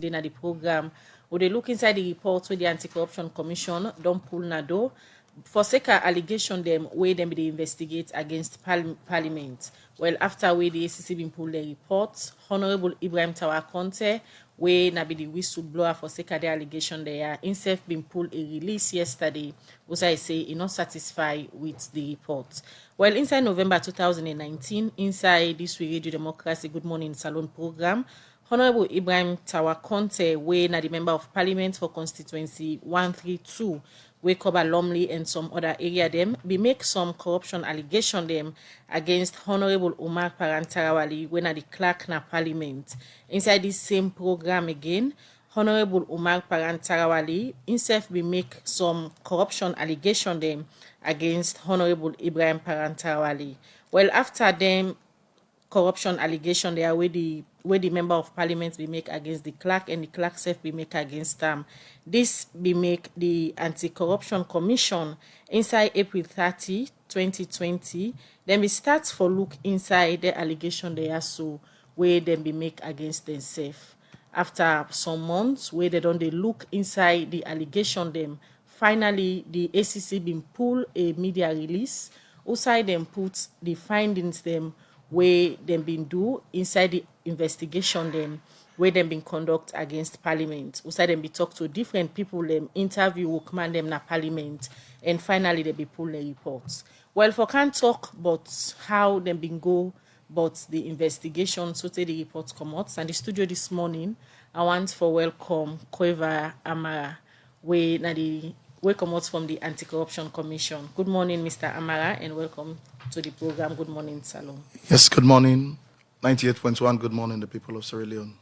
today na the program. We dey look inside the report where the Anti-Corruption Commission don pull na door for sake of allegation them where them dey investigate against Parliament. Well, after we the ACC been pull the report, Honorable Ibrahim Tawakonte, where na be the whistleblower for sake of the allegation there, himself been pulled a release yesterday, which I say he not satisfied with the report. Well, inside November 2019, inside this Radio Democracy Good Morning Salon program, Honorable Ibrahim Tawakonte, where na the member of Parliament for constituency 132, we cover Lumley and some other area them, we make some corruption allegation them against Honorable Umar Parantarawali when at the clerk na Parliament. Inside this same program again, Honorable Umar Parantarawali himself we make some corruption allegation them against Honorable Ibrahim Parantarawali. Well, after them corruption allegation there where the member of Parliament we make against the clerk and the clerk self we make against them. This we make the Anti-Corruption Commission inside April 30, 2020. Then we start for look inside the allegation there so where them be make against themselves. After some months where they don't they look inside the allegation them, finally the ACC been pull a media release. Outside them put the findings them where them been do inside the investigation them where them been conduct against Parliament. Outside them be talk to different people them interview workman them na Parliament and finally they be pull the reports. Well, for can't talk but how them been go but the investigation so the reports come out. And the studio this morning I want for welcome Koeva Amara we come out from the Anti-Corruption Commission. Good morning, Mr. Amara, and welcome to the program. Good morning, Salon. Yes, good morning. 98.1, good morning, the people of Sierra Leone.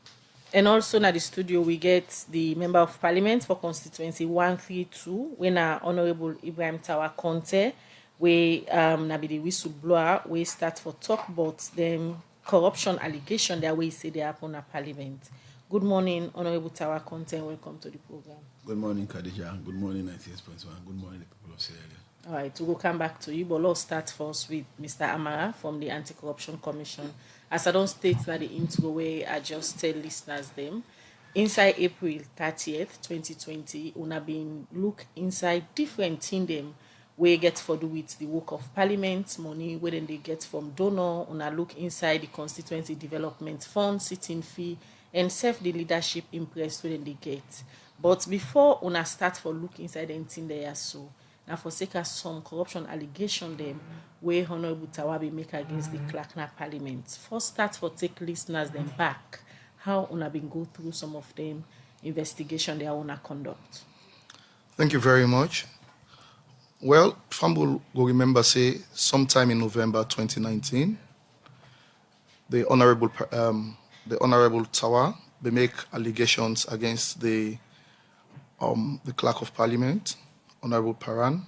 And also in the studio, we get the Member of Parliament for Constituency 132, when Honorable Ibrahim Tawakonte, we na be the whistleblower, we start for talk about them corruption allegation that we say they happen at Parliament. Good morning, Honorable Tawakonte, and welcome to the program. Good morning, Khadija. Good morning, 98.1. Good morning, the people of Sierra Leone. All right, we'll come back to you, but let's start first with Mr. Amara from the Anti-Corruption Commission. As I don't state that the intro way, I just tell listeners them. Inside April 30th, 2020, we have been look inside different things them we get for do with the work of Parliament, money where they get from donor, we look inside the Constituency Development Fund, sitting fee, and serve the leadership impressed when they get. But before una start for look inside anything there so now for sake of some corruption allegation them where Honorable Tawabi make against the clerk na Parliament. First start for take listeners them back. How una been go through some of them investigation they una conduct. Thank you very much. Well, Famble will remember say sometime in November 2019, the Honorable Tawa they make allegations against the Clerk of Parliament, Honorable Paran,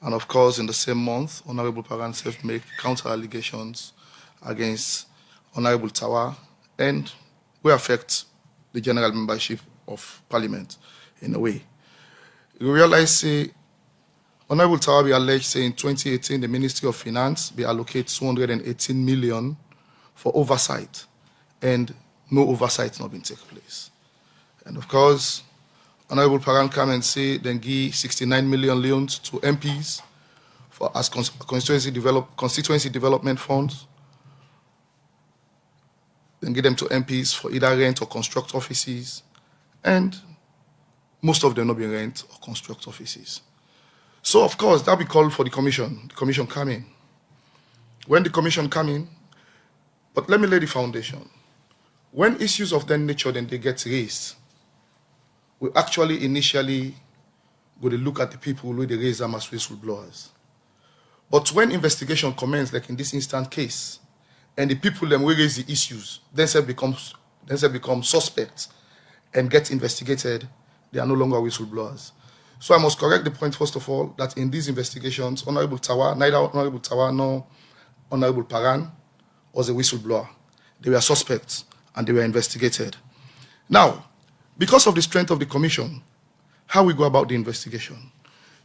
and of course in the same month, Honorable Paran self make counter allegations against Honorable Tawa, and we affect the general membership of Parliament in a way. You realize say Honorable Tawa be alleged say in 2018 the Ministry of Finance be allocate 218 million for oversight, and no oversight not been take place. And of course, Honorable Paran come and say then give 69 million loans to MPs for as constituency development funds. Then give them to MPs for either rent or construct offices, and most of them not being rent or construct offices. So of course that we call for the commission. The commission come in. When the commission come in, but let me lay the foundation. When issues of that nature then they get raised, we actually initially go to look at the people who they raise them as whistleblowers. But when investigation commences, like in this instant case, and the people them will raise the issues, then they become suspects and get investigated, they are no longer whistleblowers. So I must correct the point first of all that in these investigations, Honorable Tawa, neither Honorable Tawa nor Honorable Paran was a whistleblower. They were suspects and they were investigated. Now, because of the strength of the commission, how we go about the investigation.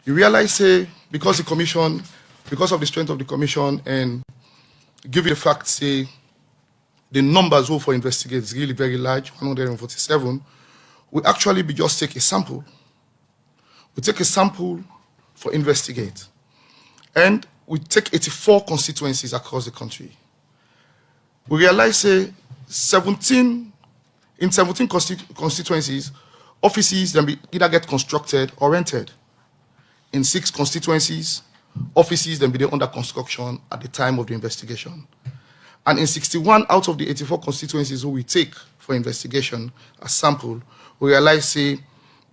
You realize, say, because of the strength of the commission and give you the fact, say, the numbers who for investigate is really very large, 147, we actually just take a sample. We take a sample for investigate. And we take 84 constituencies across the country. We realize, say, in 17 constituencies, offices then either get constructed or rented. In 6 constituencies, offices then be under construction at the time of the investigation. And in 61 out of the 84 constituencies who we take for investigation as sample, we realize, say,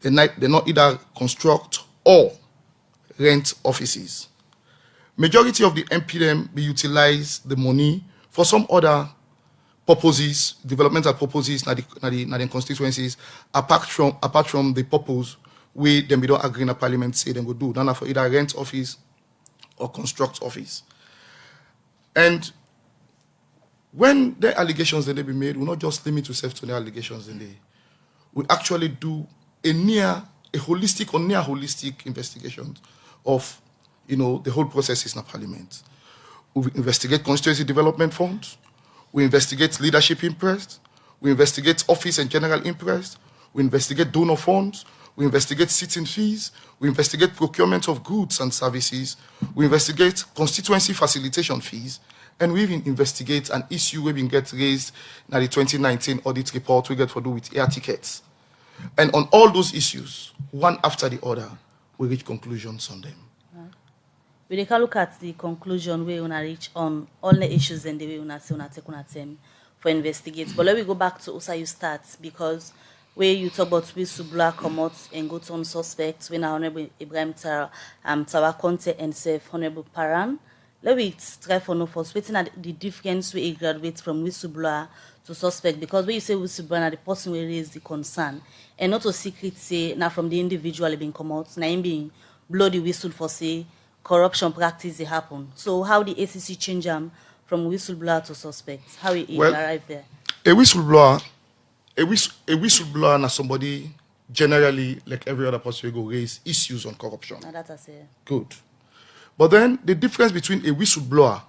they not either construct or rent offices. Majority of the MPM we utilize the money for some other purposes, developmental purposes, na the constituencies, apart from the purpose we then we don't agree in a parliament say them go do. Then for either rent office or construct office. And when the allegations that they be made, we not just limit ourselves to the allegations in there. We actually do a holistic or near holistic investigation of the whole process in the parliament. We investigate constituency development funds, we investigate leadership interest, we investigate office and general interest, we investigate donor funds, we investigate sitting fees, we investigate procurement of goods and services, we investigate constituency facilitation fees, and we even investigate an issue we been get raised in the 2019 audit report we get for do with air tickets. And on all those issues, one after the other, we reach conclusions on them. We can look at the conclusion we wanna reach on all the issues and the way we wanna take time for investigate. But let me go back to also you start, because where you talk about whistleblower come out and go to on suspects when Honorable Ibrahim Tawa Conte and Sef Honorable Paran. Let me try for no first waiting at the difference we graduate from whistleblower to suspect, because when you say whistleblower, the person will raise the concern and not a secret say now from the individual being come out, now being blow the whistle for say corruption practice they happen. So how the ACC change them from whistleblower to suspect? How it arrive there? A whistleblower is somebody generally like every other person will go raise issues on corruption. Now that I say. Good. But then the difference between a whistleblower,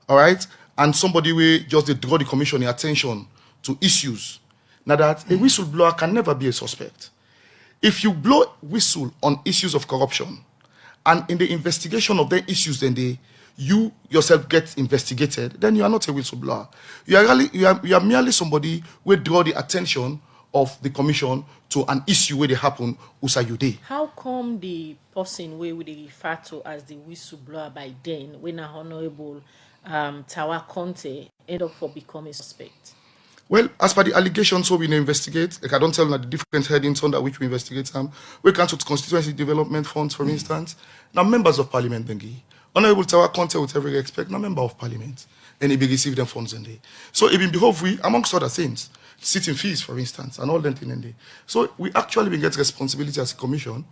all right, and somebody who just they draw the commission attention to issues. Now that a whistleblower can never be a suspect. If you blow whistle on issues of corruption, and in the investigation of the issues, then you yourself get investigated, then you are not a whistleblower. You are merely somebody who draw the attention of the commission to an issue where they happen, usayude. How come the person where we refer to as the whistleblower by then, when a Honorable Tawa Conte end up for becoming a suspect? Well, as per the allegations, so we investigate, like I don't tell them the different headings under which we investigate them. We can to constituency development funds, for instance. Now, members of parliament, Honorable Tawa Conte, with every respect, now member of parliament, and he be receive them funds in there. So it been behove we, amongst other things, sitting fees, for instance, and all that in there. So we actually been get responsibility as a commission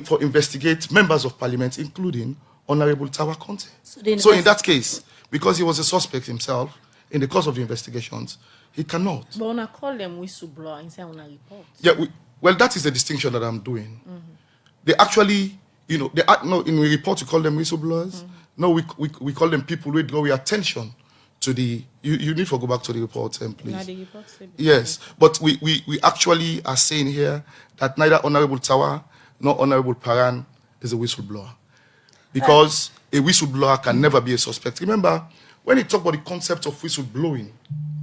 for investigate members of parliament, including Honorable Tawa Conte. So in that case, because he was a suspect himself, in the course of the investigations, he cannot. But when I call them whistleblower and say on a report. Yeah, well, that is the distinction that I'm doing. Mm-hmm. They actually, in the report, you call them whistleblowers. Mm-hmm. No, we call them people who draw your attention to the. You need to go back to the report, please. No, the report yes, but we actually are saying here that neither Honorable Tawa nor Honorable Paran is a whistleblower, because a whistleblower can never be a suspect. Remember, when you talk about the concept of whistleblowing,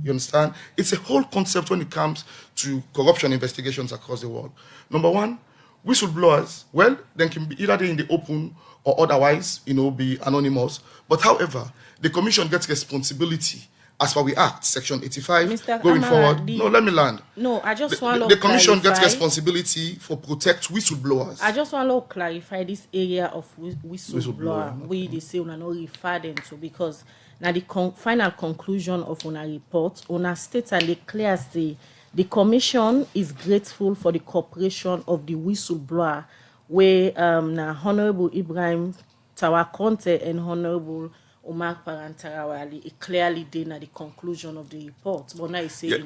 you understand? It's a whole concept when it comes to corruption investigations across the world. Number one, whistleblowers, well, they can be either in the open or otherwise, be anonymous. But however, the commission gets responsibility as per we act, Section 85, Mr. going Amara, forward. No, let me land. No, I just want to The commission clarify. gets responsibility for protect whistleblowers. I just want to clarify this area of whistleblower. Okay. We they say we not refer them to, because now the final conclusion of our report, our states and they clear say the commission is grateful for the cooperation of the whistleblower, where Honorable Ibrahim Tawa Conte and Honorable Omar Parantarawali clearly did at the conclusion of the report. But now you say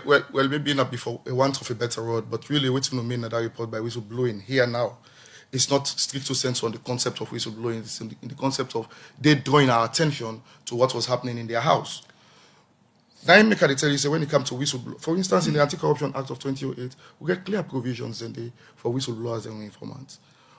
well, maybe not before a want of a better word, but really what you mean that report by whistleblowing here now. It's not strictly sense on the concept of whistleblowing. It's in the concept of they drawing our attention to what was happening in their house. Now, I make I tell you, say, when it comes to whistleblower, for instance, in the Anti-Corruption Act of 2008, we get clear provisions in there for whistleblowers and informants.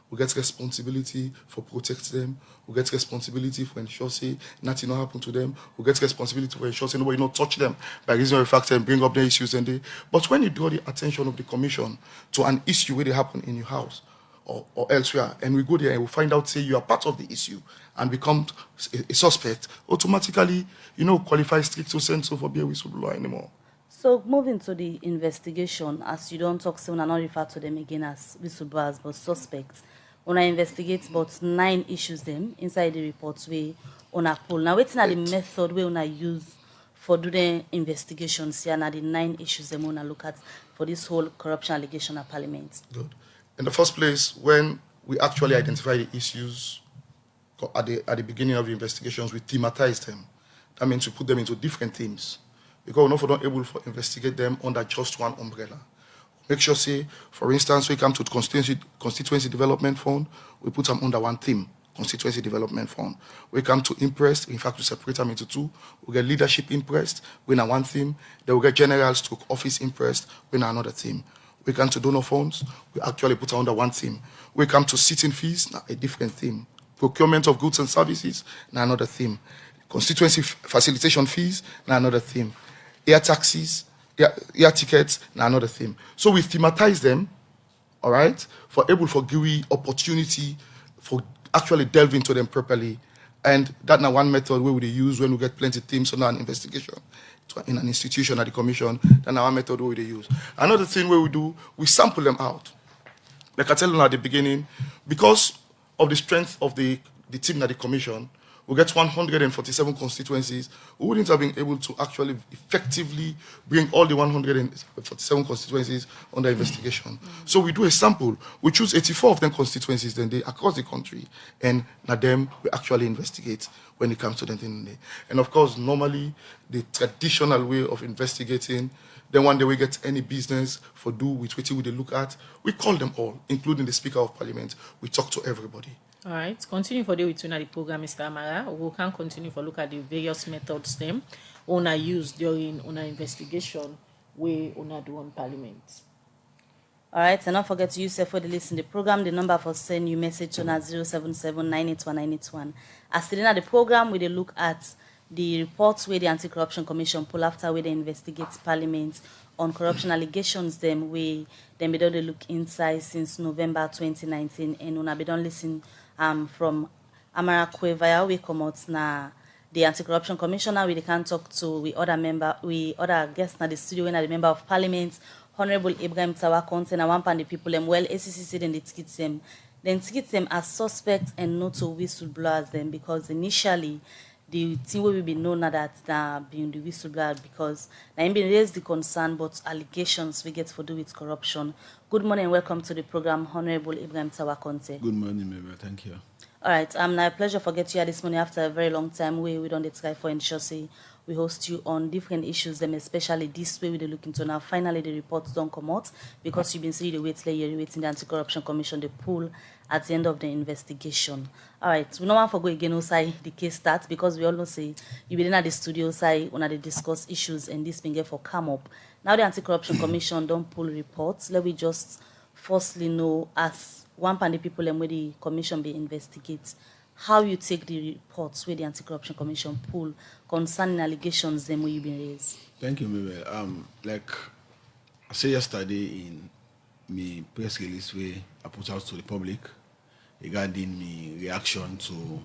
We get responsibility for protect them. We get responsibility for ensure say nothing not happen to them. We get responsibility for ensure say nobody not touch them by reason of the fact and bring up their issues and they. But when you draw the attention of the commission to an issue where they happen in your house or elsewhere, and we go there and we find out say you are part of the issue and become a suspect, automatically qualify strict sensu for be a whistleblower anymore. So moving to the investigation, as you don't talk, so we not refer to them again as whistleblowers but suspects. When I investigate about 9 issues them inside the reports we on a poll. Now waiting at the method we wanna use for doing investigations here, now the 9 issues them wanna look at for this whole corruption allegation at Parliament. Good. In the first place, when we actually identify the issues at the beginning of the investigations, we thematize them. That means we put them into different themes. Because we're not able to investigate them under just one umbrella. Make sure, say, for instance, we come to the constituency development fund, we put them under one theme, constituency development fund. We come to impressed, in fact, we separate them into 2. We get leadership impressed, we in one theme. Then we get general stroke office impressed, we in another theme. We come to donor funds, we actually put them under one theme. We come to sitting fees, now a different theme. Procurement of goods and services, now another theme. Constituency facilitation fees, now another theme. Air taxis, air tickets, now another theme. So we thematize them, all right, for GUI opportunity for actually delve into them properly. And that's now one method we would use when we get plenty of themes on an investigation in an institution at the commission. That's now one method we would use. Another thing we do, we sample them out. Like I tell you at the beginning, because of the strength of the team at the commission, we get 147 constituencies. We wouldn't have been able to actually effectively bring all the 147 constituencies under investigation. So we do a sample. We choose 84 of them constituencies then they across the country, and now them we actually investigate when it comes to them. And of course, normally the traditional way of investigating. Then one day we get any business for do with what we look at, we call them all, including the Speaker of Parliament. We talk to everybody. All right, continue for the Wetin the program, Mr. Amara. We can continue for look at the various methods them una use during una investigation we una do on Parliament. All right, and don't forget to use for the listen the program. The number for send you message on 077-981-981. As still in the program, we look at the reports where the Anti-Corruption Commission pull after where they investigate Parliament on corruption allegations them we then be done look inside since November 2019 and una be done listen from Amara Kwevaya we come out na the Anti-Corruption Commissioner we can talk to we other guests na the studio when the member of Parliament Honorable Ibrahim Tawakonte and one pan the people them well ACCC then they ticket them as suspects and not to whistleblowers them because initially the thing will be known that being the whistleblower because now been raised the concern but allegations we get for do with corruption. Good morning and welcome to the program, Honorable Ibrahim Tawakonte. Good morning, Mabel. Thank you. All right, now a pleasure for getting you here this morning after a very long time. We don't try for ensure say we host you on different issues, them especially this way we're looking to now. Finally, the reports don't come out because you've been seeing the waiting the Anti-Corruption Commission, the pool at the end of the investigation. All right, we don't want to go again outside the case starts because we all know say you been in the studio side when they discuss issues and this been get for come up. Now the Anti-Corruption Commission don't pull reports. Let me just firstly know as one pan the people and where the commission be investigate how you take the reports where the Anti-Corruption Commission pull concerning allegations them where you been raised. Thank you, Mabel. Like I said yesterday in my press release where I put out to the public regarding my reaction to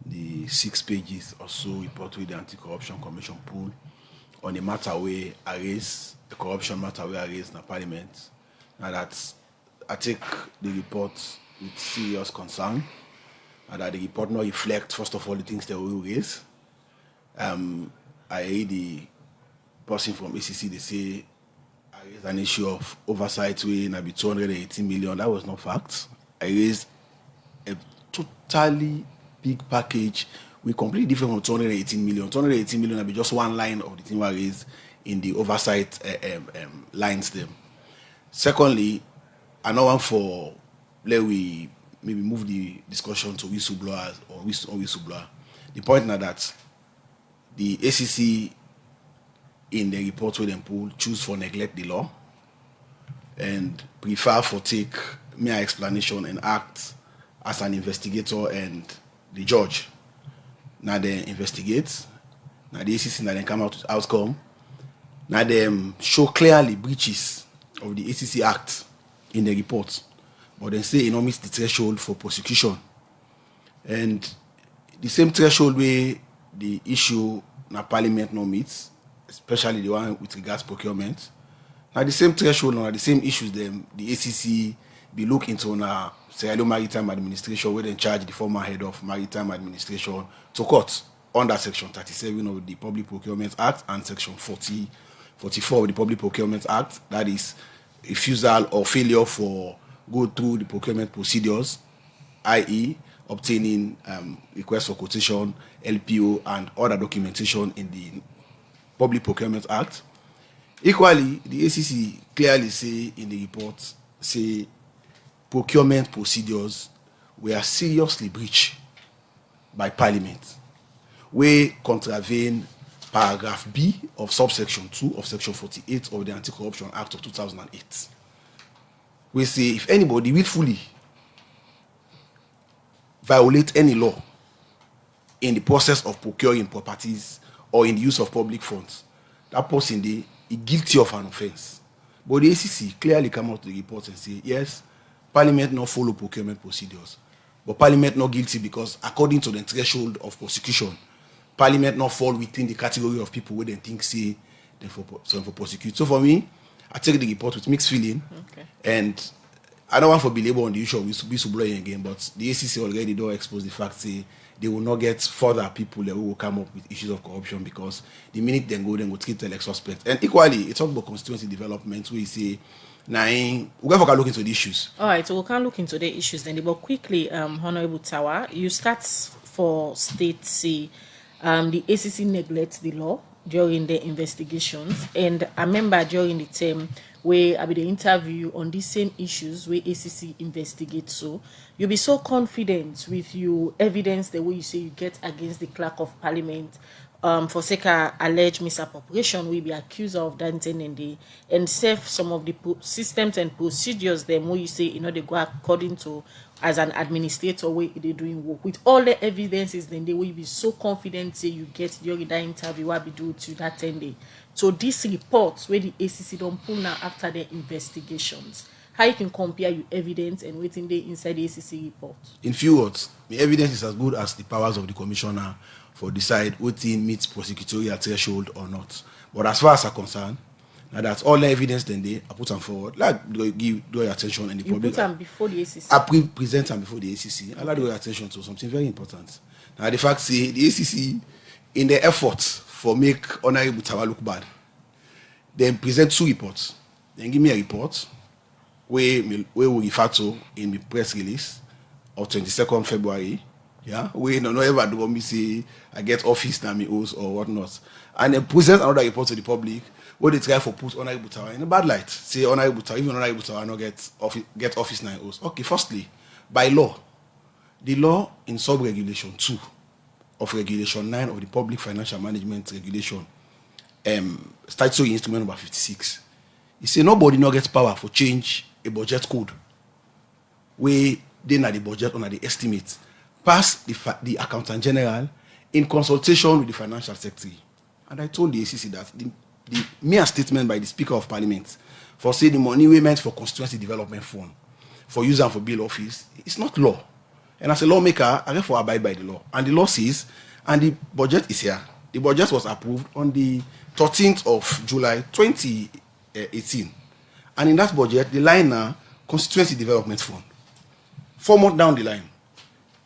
the 6 pages or so report with the Anti-Corruption Commission pull on a matter where I raised, the corruption matter where I raised in the Parliament. Now that I take the report with serious concern and that the report not reflect, first of all, the things that we raise. I heard the person from ACC, they say I raised an issue of oversight where it be 218 million. That was not fact. I raised a totally big package with completely different from 218 million. 218 million will be just one line of the thing I raised in the oversight lines them. Secondly, another one for let we maybe move the discussion to whistleblowers or whistleblower. The point now that the ACC in the report where them pull choose for neglect the law and prefer for take mere explanation and act as an investigator and the judge. Now they investigate. Now the ACC now they come out with outcome. Now they show clearly breaches of the ACC Act in the report, but they say it no meets the threshold for prosecution. And the same threshold where the issue na parliament no meets, especially the one with regards procurement. Now the same threshold or the same issues them the ACC be look into na Sierra Leone Maritime Administration where they charge the former head of Maritime Administration to court under Section 37 of the Public Procurement Act and Section 44 of the Public Procurement Act. That is refusal or failure for go through the procurement procedures, i.e. obtaining request for quotation, LPO, and other documentation in the Public Procurement Act. Equally, the ACC clearly say in the report, say procurement procedures were seriously breached by Parliament, where contravene paragraph B of subsection 2 of section 48 of the Anti-Corruption Act of 2008. We say if anybody willfully violate any law in the process of procuring properties or in the use of public funds, that person is guilty of an offense. But the ACC clearly come out to the report and say, yes, Parliament not follow procurement procedures, but Parliament not guilty because according to the threshold of prosecution, Parliament not fall within the category of people where they think say they for prosecute. So for me, I take the report with mixed feeling, and I don't want to be labeled on the issue of whistleblowing again, but the ACC already don't expose the fact say they will not get further people that will come up with issues of corruption because the minute they go treat them like suspect. And equally, it's all about constituency development where you say, nah, we're going to look into the issues. All right, so we can look into the issues then. But quickly, Honorable Tawa, you start for state say the ACC neglects the law during the investigations, and I remember during the term where I be the interview on these same issues where ACC investigates, so you'll be so confident with your evidence the way you say you get against the clerk of parliament for sake of alleged misappropriation, we be accused of that and serve some of the systems and procedures them where you say they go according to as an administrator way they doing work with all the evidences, then they will be so confident say you get during that interview what be do to that 10 day. So these reports where the ACC don't pull now after their investigations, how you can compare your evidence and waiting there inside the ACC report? In few words, the evidence is as good as the powers of the commissioner for decide Wetin meets prosecutorial threshold or not. But as far as I'm concerned, now that's all the evidence then I put them forward. Like draw your attention and the public. You put them before the ACC. I present them before the ACC. I like draw your attention to something very important. Now the fact say the ACC in the effort for make Honorable Tawa look bad, they present two reports. Then give me a report where we refer to in the press release of 22nd February. Yeah, we no ever do me say I get office now me owes or whatnot. And then present another report to the public where they try for put Honorable Tawa in a bad light. Say Honorable Tawa, even Honorable Tawa not get office now owes. Okay, firstly, by law, the law in sub-regulation 2 of regulation 9 of the Public Financial Management Regulation, statutory instrument number 56. You say nobody not gets power for change a budget code where they na the budget or the estimate pass the accountant general in consultation with the financial secretary. And I told the ACC that the mere statement by the Speaker of Parliament for say the money we meant for constituency development fund for use and for bill office, it's not law. And as a lawmaker, I therefore abide by the law. And the law says, and the budget is here. The budget was approved on the 13th of July 2018. And in that budget, the line now, constituency development fund. 4 months down the line,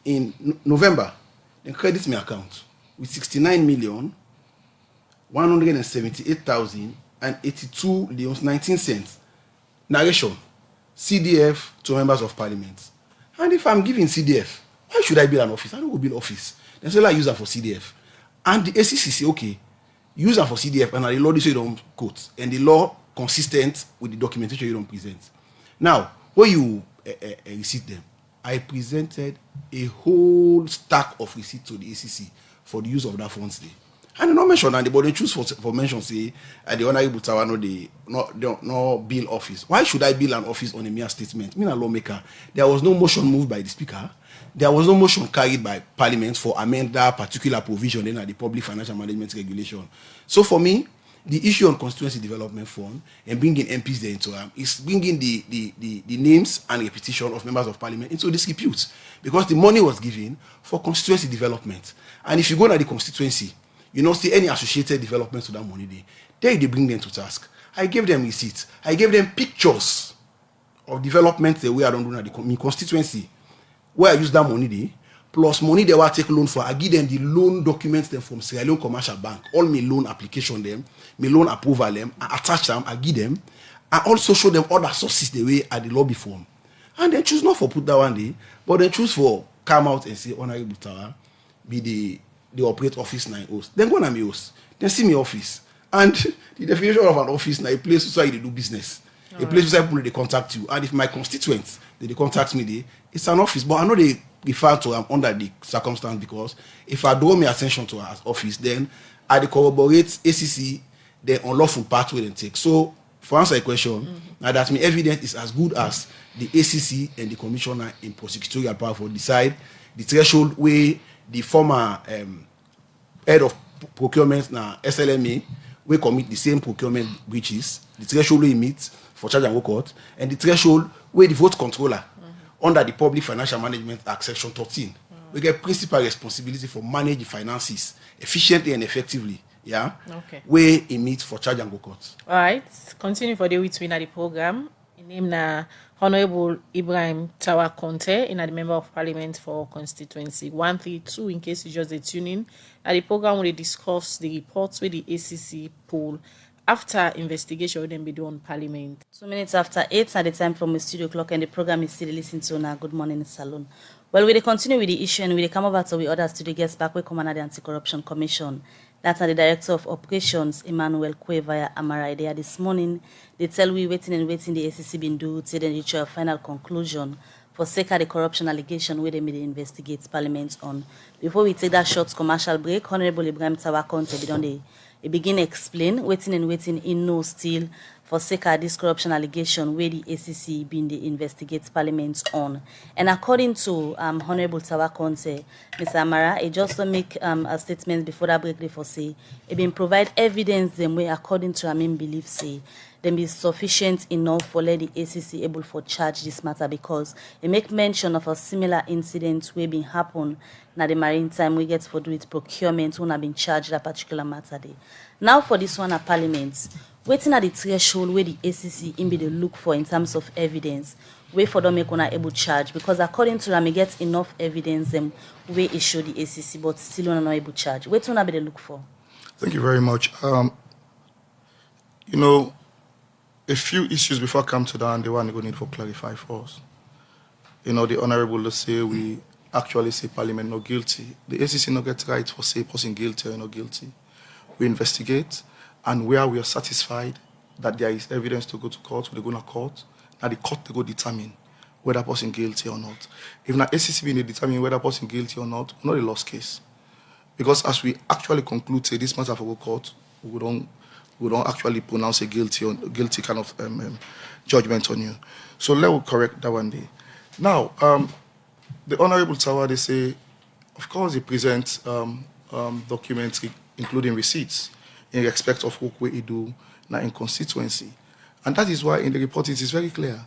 in November, they credit my account with 69,178,082 leons 19 cents. Narration: CDF to members of parliament. And if I'm giving CDF, why should I build an office? I don't go build office. They say, like, use them for CDF. And the ACC say, okay, use them for CDF, and the law this way don't quote, and the law consistent with the documentation you don't present. Now, when you receipt them, I presented a whole stack of receipts to the ACC for the use of that funds day. And they not mention and but they choose for mention say the Honorable Tower no bill office. Why should I bill an office on a mere statement? Me a lawmaker. There was no motion moved by the speaker. There was no motion carried by Parliament for amend that particular provision in the Public Financial Management Regulation. So for me, the issue on constituency development fund and bringing MPs there into is bringing the names and repetition of members of Parliament into disrepute, because the money was given for constituency development. And if you go to the constituency, you don't see any associated development to that money there. They bring them to task. I gave them receipts. I gave them pictures of development the way I don't do in the constituency where I use that money there, plus money they will take loan for. I give them the loan documents them from Sierra Leone Commercial Bank, all my loan application them, my loan approval them, I attach them, I give them, I also show them other sources the way at the lobby form. And they choose not for put that one day, but they choose for come out and say Honorable Tower be the operate office 9 host. Then go to my host. Then see me office. And the definition of an office now a place where you do business. A place where people they contact you. And if my constituents they contact me there, it's an office. But I know they refer to under the circumstance, because if I draw my attention to our office, then I corroborate ACC the unlawful pathway they take. So for answer your question, now that my evidence is as good as the ACC and the commissioner in prosecutorial power for decide the threshold where the former head of procurement now SLMA we commit the same procurement breaches, the threshold we meet for charge and work court, and the threshold where the vote controller under the Public Financial Management Act Section 13 we get principal responsibility for manage the finances efficiently and effectively. Yeah. Okay. Where it meets for charge and go court. All right. Continue for the Wetin at the program. In name na Honorable Ibrahim Tawa Conte, in the Member of Parliament for constituency 132. In case you just tune in, at the program we discuss the reports with the ACC poll after investigation will then be done on Parliament. 2 minutes after 8 at the time from the studio clock, and the program is still listening to now. Good morning, Salon. Well, we continue with the issue and we come over to the other studio guests back with Commander the Anti-Corruption Commission. That's the Director of Operations, Emmanuel Kwe via Amarai. There this morning, they tell we waiting the ACC been do till they reach a final conclusion for sake of the corruption allegation where they made investigate Parliament on. Before we take that short commercial break, Honorable Ibrahim Tawa Conte begin explain waiting in no still for sake of this corruption allegation where the ACC been the investigate Parliament on. And according to Honorable Tawa Conte, Mr. Amara, it just don't make a statement before that break they for say it been provide evidence them way according to Amin belief say them be sufficient enough for let the ACC able for charge this matter, because it make mention of a similar incident where been happen na the maritime we get for do it procurement who have been charged that particular matter day. Now for this one at Parliament, waiting at the threshold where the ACC in be the look for in terms of evidence, wait for them make una able charge, because according to them we get enough evidence them where it show the ACC but still una not able charge. Wait una be the look for. Thank you very much. You know, a few issues before I come to that, and the one we're going to need for clarify for us. You know, the Honorable, let's say we actually say Parliament not guilty. The ACC not get right for say person guilty or not guilty. We investigate, and where we are satisfied that there is evidence to go to court, we go to court. Now the court to go determine whether person guilty or not. If now ACC being determine whether person guilty or not a lost case. Because as we actually conclude say this matter for go court, we don't actually pronounce a guilty kind of judgment on you. So let me correct that one day. Now, the Honorable Tower, they say, of course, they present documents including receipts in respect of work we do now in constituency. And that is why in the report it is very clear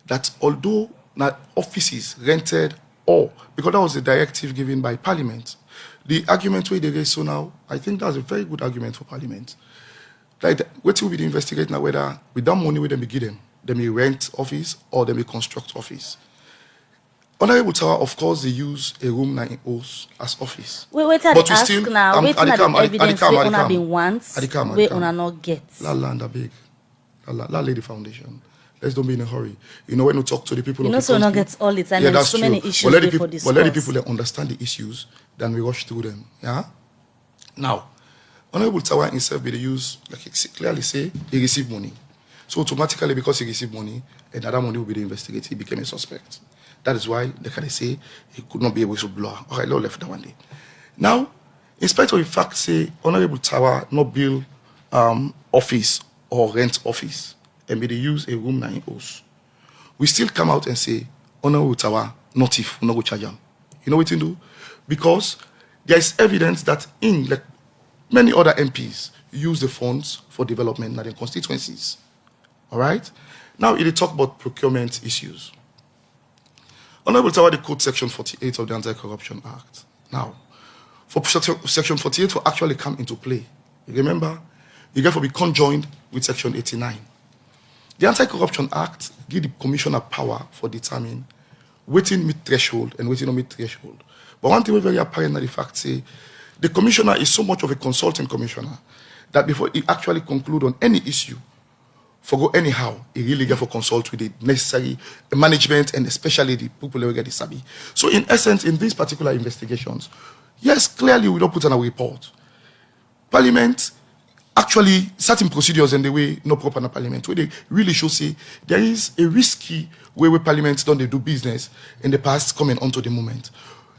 that although not offices rented or, because that was the directive given by Parliament, the argument where they raise so now, I think that's a very good argument for Parliament. Like, what will be the investigate now whether with that money we them be give them, they may rent office or they may construct office. Honorable Tower, of course, they use a room 9 house as office. Wait, but we ask still, now. Wait, the evidence we una been once, we una not get. La land are big. La lady foundation. Let's don't be in a hurry. You know, when we talk to the people, you know, so we not get all the time. Yeah, there's so many issues for this. But let the people that understand the issues, then we rush through them. Yeah. Now, Honorable Tower himself, they use, like he clearly say, he received money. So automatically, because he received money, another money will be investigated. He became a suspect. That is why they can say he could not be a whistleblower. Okay, let's left that one day. Now, In spite of the fact, say, Honorable Tower not build office or rent office, and may they use a room 9 house, we still come out and say, Honorable Tower, not if, we not go charge them. You know what you do? Because there is evidence that in like many other MPs use the funds for development in their constituencies. All right? Now, it talk about procurement issues. Honorable Tower, they quote Section 48 of the Anti-Corruption Act. Now, for Section 48 to actually come into play, you remember, you get to be conjoined with Section 89. The Anti-Corruption Act give the commissioner power for determining Wetin meet threshold and Wetin not meet threshold. But one thing we're very apparent that the fact say, the commissioner is so much of a consulting commissioner that before he actually conclude on any issue, for go anyhow, he really get for consult with the necessary management and especially the people who get the sabi. So in essence, in these particular investigations, yes, clearly we don't put on a report. Parliament actually certain procedures and the way no proper in Parliament where they really show say there is a risky way where Parliament don't they do business in the past coming onto the moment.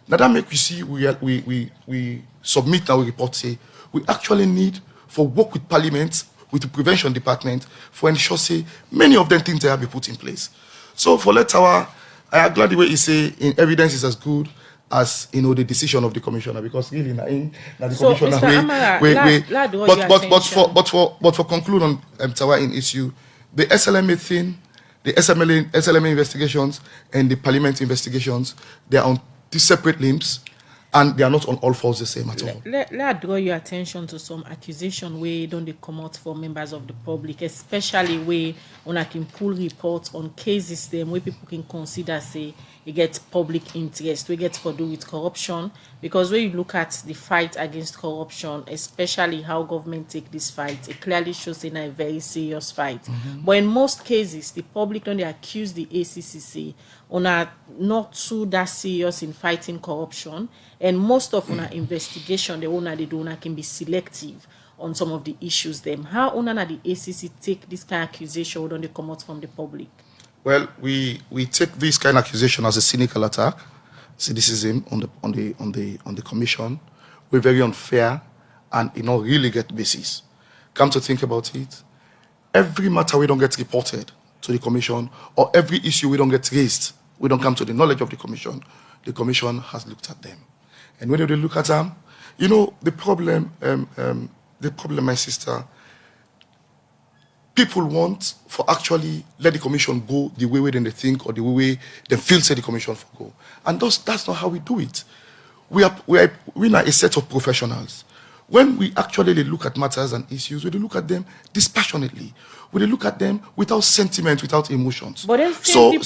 Now that make we see we submit our report say we actually need for work with Parliament, with the prevention department for ensure say many of them things they have be put in place. So for Let Tower, I am glad the way he say in evidence is as good as the decision of the commissioner, because really na the So, commissioner Mr. Amara, but for conclude on Tower in issue, the SLMA thing, the SLMA investigations and the Parliament investigations, they are on two separate limbs, and they are not on all fours the same at all. Let draw your attention to some accusation where don't they come out for members of the public, especially where on can pull reports on cases them where people can consider say it gets public interest, we get to do with corruption, because when you look at the fight against corruption, especially how government take this fight, it clearly shows in a very serious fight. But in most cases, the public don't they accuse the ACCC on are not too that serious in fighting corruption, and most of our investigation the owner they do can be selective on some of the issues them. How owner the ACC take this kind of accusation when they come out from the public? Well, we take this kind of accusation as a cynical attack, cynicism on the commission. We're very unfair and really get basis. Come to think about it, every matter we don't get reported to the commission, or every issue we don't get raised, we don't come to the knowledge of the commission has looked at them. And when they look at them, the problem, my sister, people want for actually let the commission go the way they think or the way they feel say the commission for go. And that's not how we do it. We are a set of professionals. When we actually look at matters and issues, we look at them dispassionately. We look at them without sentiment, without emotions. But then same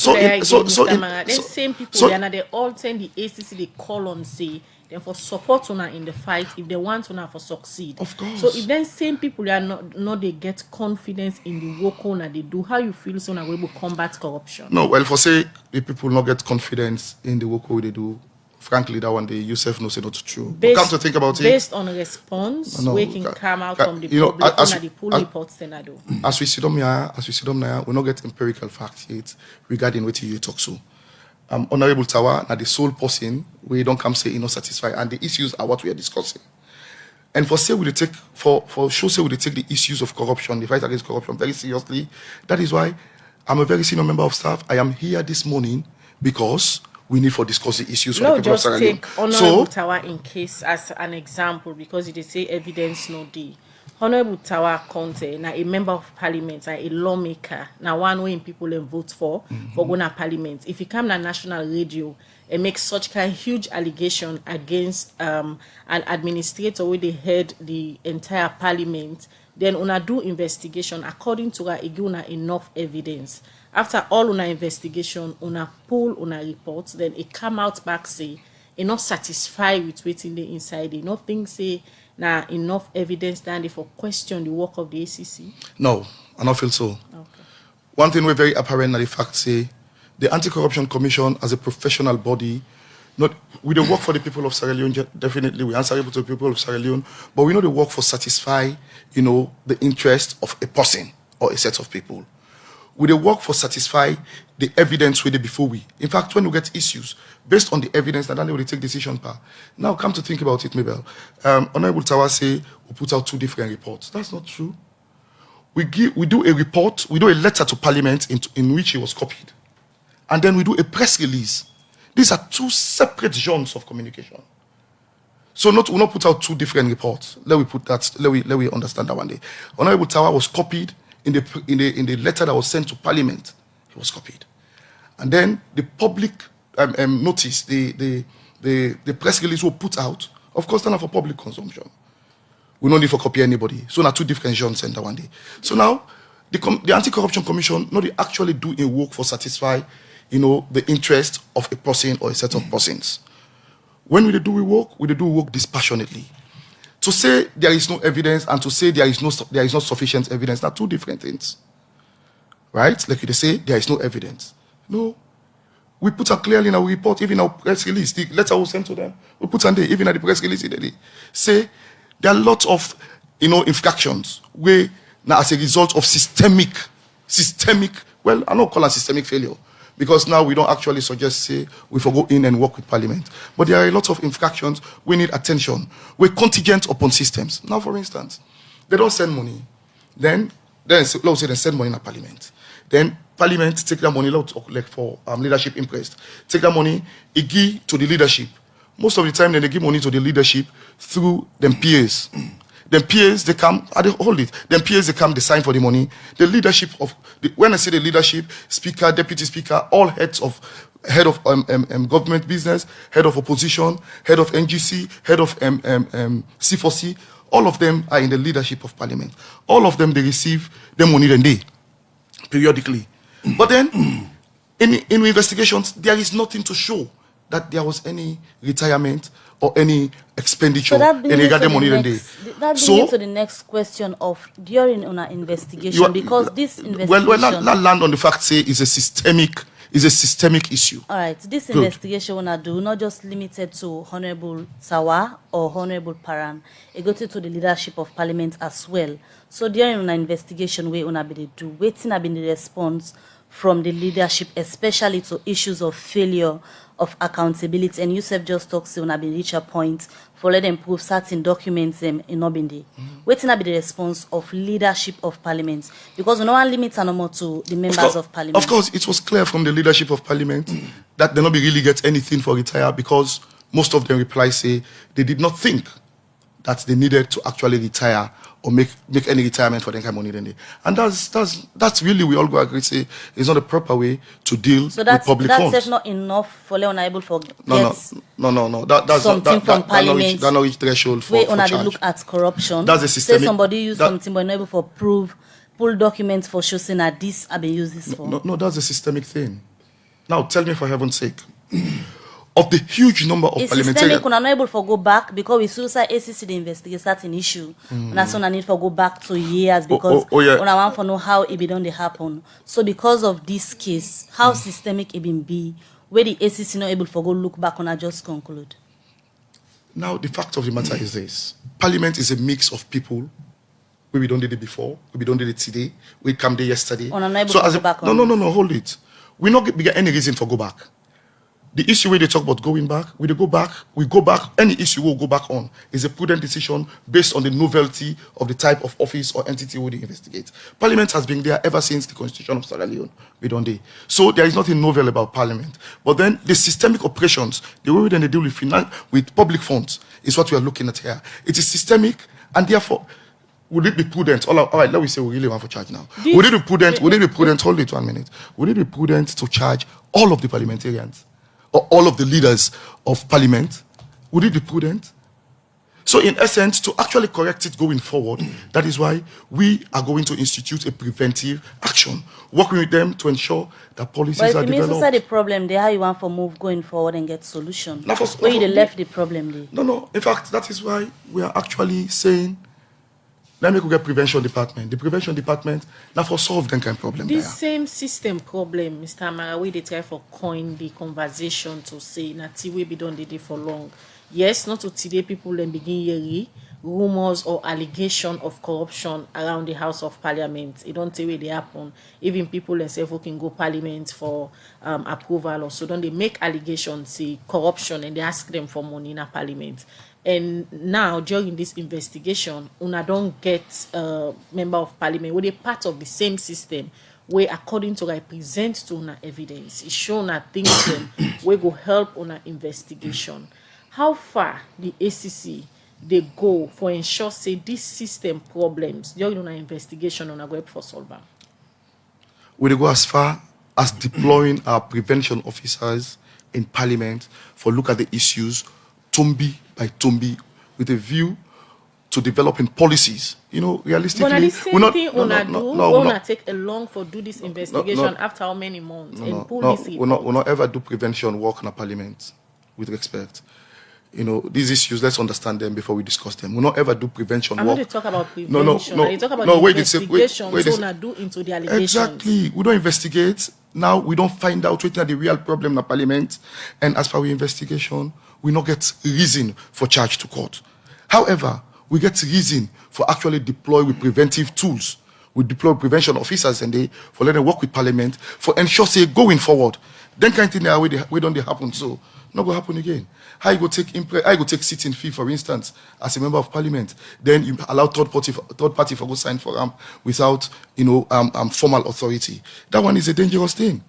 people they all send the ACC they call on say them for support una in the fight if they want una for succeed. Of course. So if then same people are not they get confidence in the work una they do, how you feel so now we will combat corruption? No, well for say the people not get confidence in the work they do. Frankly, that one day yourself knows it's not true. Come to think about based on response, we can come out from the public as the pull reports then I do. As we sit down here, we not get empirical facts yet regarding what you talk to. Honorable Tower, now the sole person we don't come say not satisfied, and the issues are what we are discussing. And for say we take the issues of corruption, the fight against corruption very seriously. That is why I'm a very senior member of staff. I am here this morning because we need to discuss the issues for the people of Sierra Leone. Take Honorable Tower in case as an example, because they say evidence no day. Honorable Tower Conte, now a member of parliament, a lawmaker, now one way people vote for going to parliament. If you come to national radio and make such kind of huge allegation against an administrator where they head the entire parliament, then una do investigation according to her, una enough evidence. After all una investigation, una pull una reports, then it come out back say, not satisfied with waiting the inside, they not think say now enough evidence than for question the work of the ACC? No, I don't feel so. Okay. One thing we're very apparent that the fact say the Anti-Corruption Commission as a professional body, we don't work for the people of Sierra Leone, definitely we answerable to the people of Sierra Leone, but we know the work for satisfy, the interest of a person or a set of people. We they work for satisfy the evidence with it before we. In fact, when we get issues, based on the evidence, then they will take decision power. Now, come to think about it, Mabel. Honorable Tawa say we put out 2 different reports. That's not true. We do a report, we do a letter to Parliament in which it was copied. And then we do a press release. These are 2 separate genres of communication. So we'll not put out 2 different reports. Let we understand that one day. Honorable Tawa was copied in the letter that was sent to Parliament. He was copied. And then the public notice, the press release will put out, of course, not for public consumption. We don't need to copy anybody. So now 2 different genres sent that one day. So now the Anti-Corruption Commission, they actually do a work for satisfy, the interest of a person or a set of persons. When we do work dispassionately. To say there is no evidence and to say there is not sufficient evidence, are 2 different things. Right? Like they say, there is no evidence. No. We put out clearly in our report, even our press release, the letter we sent to them, we put on there, even at the press release, they say there are lots of, infractions where now as a result of systemic, well, I don't call it systemic failure, because now we don't actually suggest, say, we go in and work with Parliament. But there are a lot of infractions, we need attention. We're contingent upon systems. Now, for instance, they don't send money. Then let's say they send money in Parliament. Then Parliament take that money like for leadership interest. Take that money, it give to the leadership. Most of the time, then they give money to the leadership through them PAs. Then PAs, they come, hold it. Then PAs, they come, they sign for the money. The leadership when I say the leadership, speaker, deputy speaker, all head of government business, head of opposition, head of NGC, head of C4C, all of them are in the leadership of Parliament. All of them, they receive the money then they, periodically. But then, in investigations, there is nothing to show that there was any retirement or any expenditure and they got the money then they. That brings me to the next question of during our investigation, because this investigation... Well, not land on the fact, say, is a systemic issue. All right, this investigation we do not just limited to Honorable Tawa or Honorable Paran. It goes to the leadership of Parliament as well. So during our investigation, we do Wetin have been the response from the leadership, especially to issues of failure of accountability. And Yusuf just talks to have been reach a point for let them prove certain documents in Obindi. Wetin have been the response of leadership of Parliament? Because we no one limit no to the members of Parliament. Of course, it was clear from the leadership of Parliament that they not be really get anything for retire, because most of them reply say they did not think that they needed to actually retire or make any retirement for the kind of money then they. And that's really, we all go agree, say, it's not a proper way to deal with public funds. That's not enough for unable for No. That's something from Parliament. That not reach threshold for charge. Look at corruption. That's a systemic. Say somebody use something but not able for pull documents for showing that this have been used this for. No, that's a systemic thing. Now tell me, for heaven's sake. Of the huge number of parliamentarians. Systemic, we are not able to go back because we still say ACC the investigate certain issue. That's why I need to go back to years because yeah. I want to know how it be done they happen. So because of this case, how systemic it been be, where the ACC not able to go look back on, I just conclude. Now the fact of the matter is this: Parliament is a mix of people. We don't did it before. We don't did it today. We come there yesterday. No, hold it. We not get any reason for go back. The issue where they talk about going back, we go back, any issue we'll go back on is a prudent decision based on the novelty of the type of office or entity we investigate. Parliament has been there ever since the Constitution of Sierra Leone. We don't do. So there is nothing novel about Parliament. But then the systemic operations, the way they deal with public funds is what we are looking at here. It is systemic, and therefore, would it be prudent? All right, let me say we really want for charge now. Would it be prudent? Hold it 1 minute. Would it be prudent to charge all of the parliamentarians or all of the leaders of Parliament? Would it be prudent? So in essence, to actually correct it going forward, that is why we are going to institute a preventive action, working with them to ensure that policies are developed. But if you mean the problem there, how you want to move going forward and get solution? Where you left the problem there? No. In fact, that is why we are actually saying, let me go get prevention department. The prevention department now for solve that kind of problem. This same system problem, Mr. Amara, we they try for coin the conversation to say Nati we be done did it for long. Yes, not to today people then begin hearing rumors or allegation of corruption around the House of Parliament. It don't tell where they happen. Even people themselves who can go Parliament for approval or so, don't they make allegations, say corruption, and they ask them for money in a Parliament. And now during this investigation, una don't get member of Parliament where they part of the same system where according to represent to una evidence, it show una things them we go help una investigation. How far the ACC they go for ensure say this system problems during una investigation on a web for solve am? We go as far as deploying our prevention officers in Parliament for look at the issues tumbi by tumbi with a view to developing policies. You know, realistically, But na the same thing una do, we're una not- take a long for do this investigation after how many months and pull no, this we're report. not ever do prevention work in a Parliament with respect. You know, these issues, let's understand them before we discuss them. We'll not ever do prevention I'm work. not talk about No, no, prevention. no. I talk about No, the wait, it's a- investigation wait, so it's- una do into the allegations. Exactly. We don't investigate. Now we don't find out what the real problem in the Parliament. And as per our investigation, we not get reason for charge to court. However, we get reason for actually deploy with preventive tools. We deploy prevention officers and they for let them work with Parliament for ensure say going forward. Then kind of thing now we don't they happen so not go happen again. How you go take sitting fee for instance as a member of Parliament, then you allow third party for go sign for without formal authority. That one is a dangerous thing.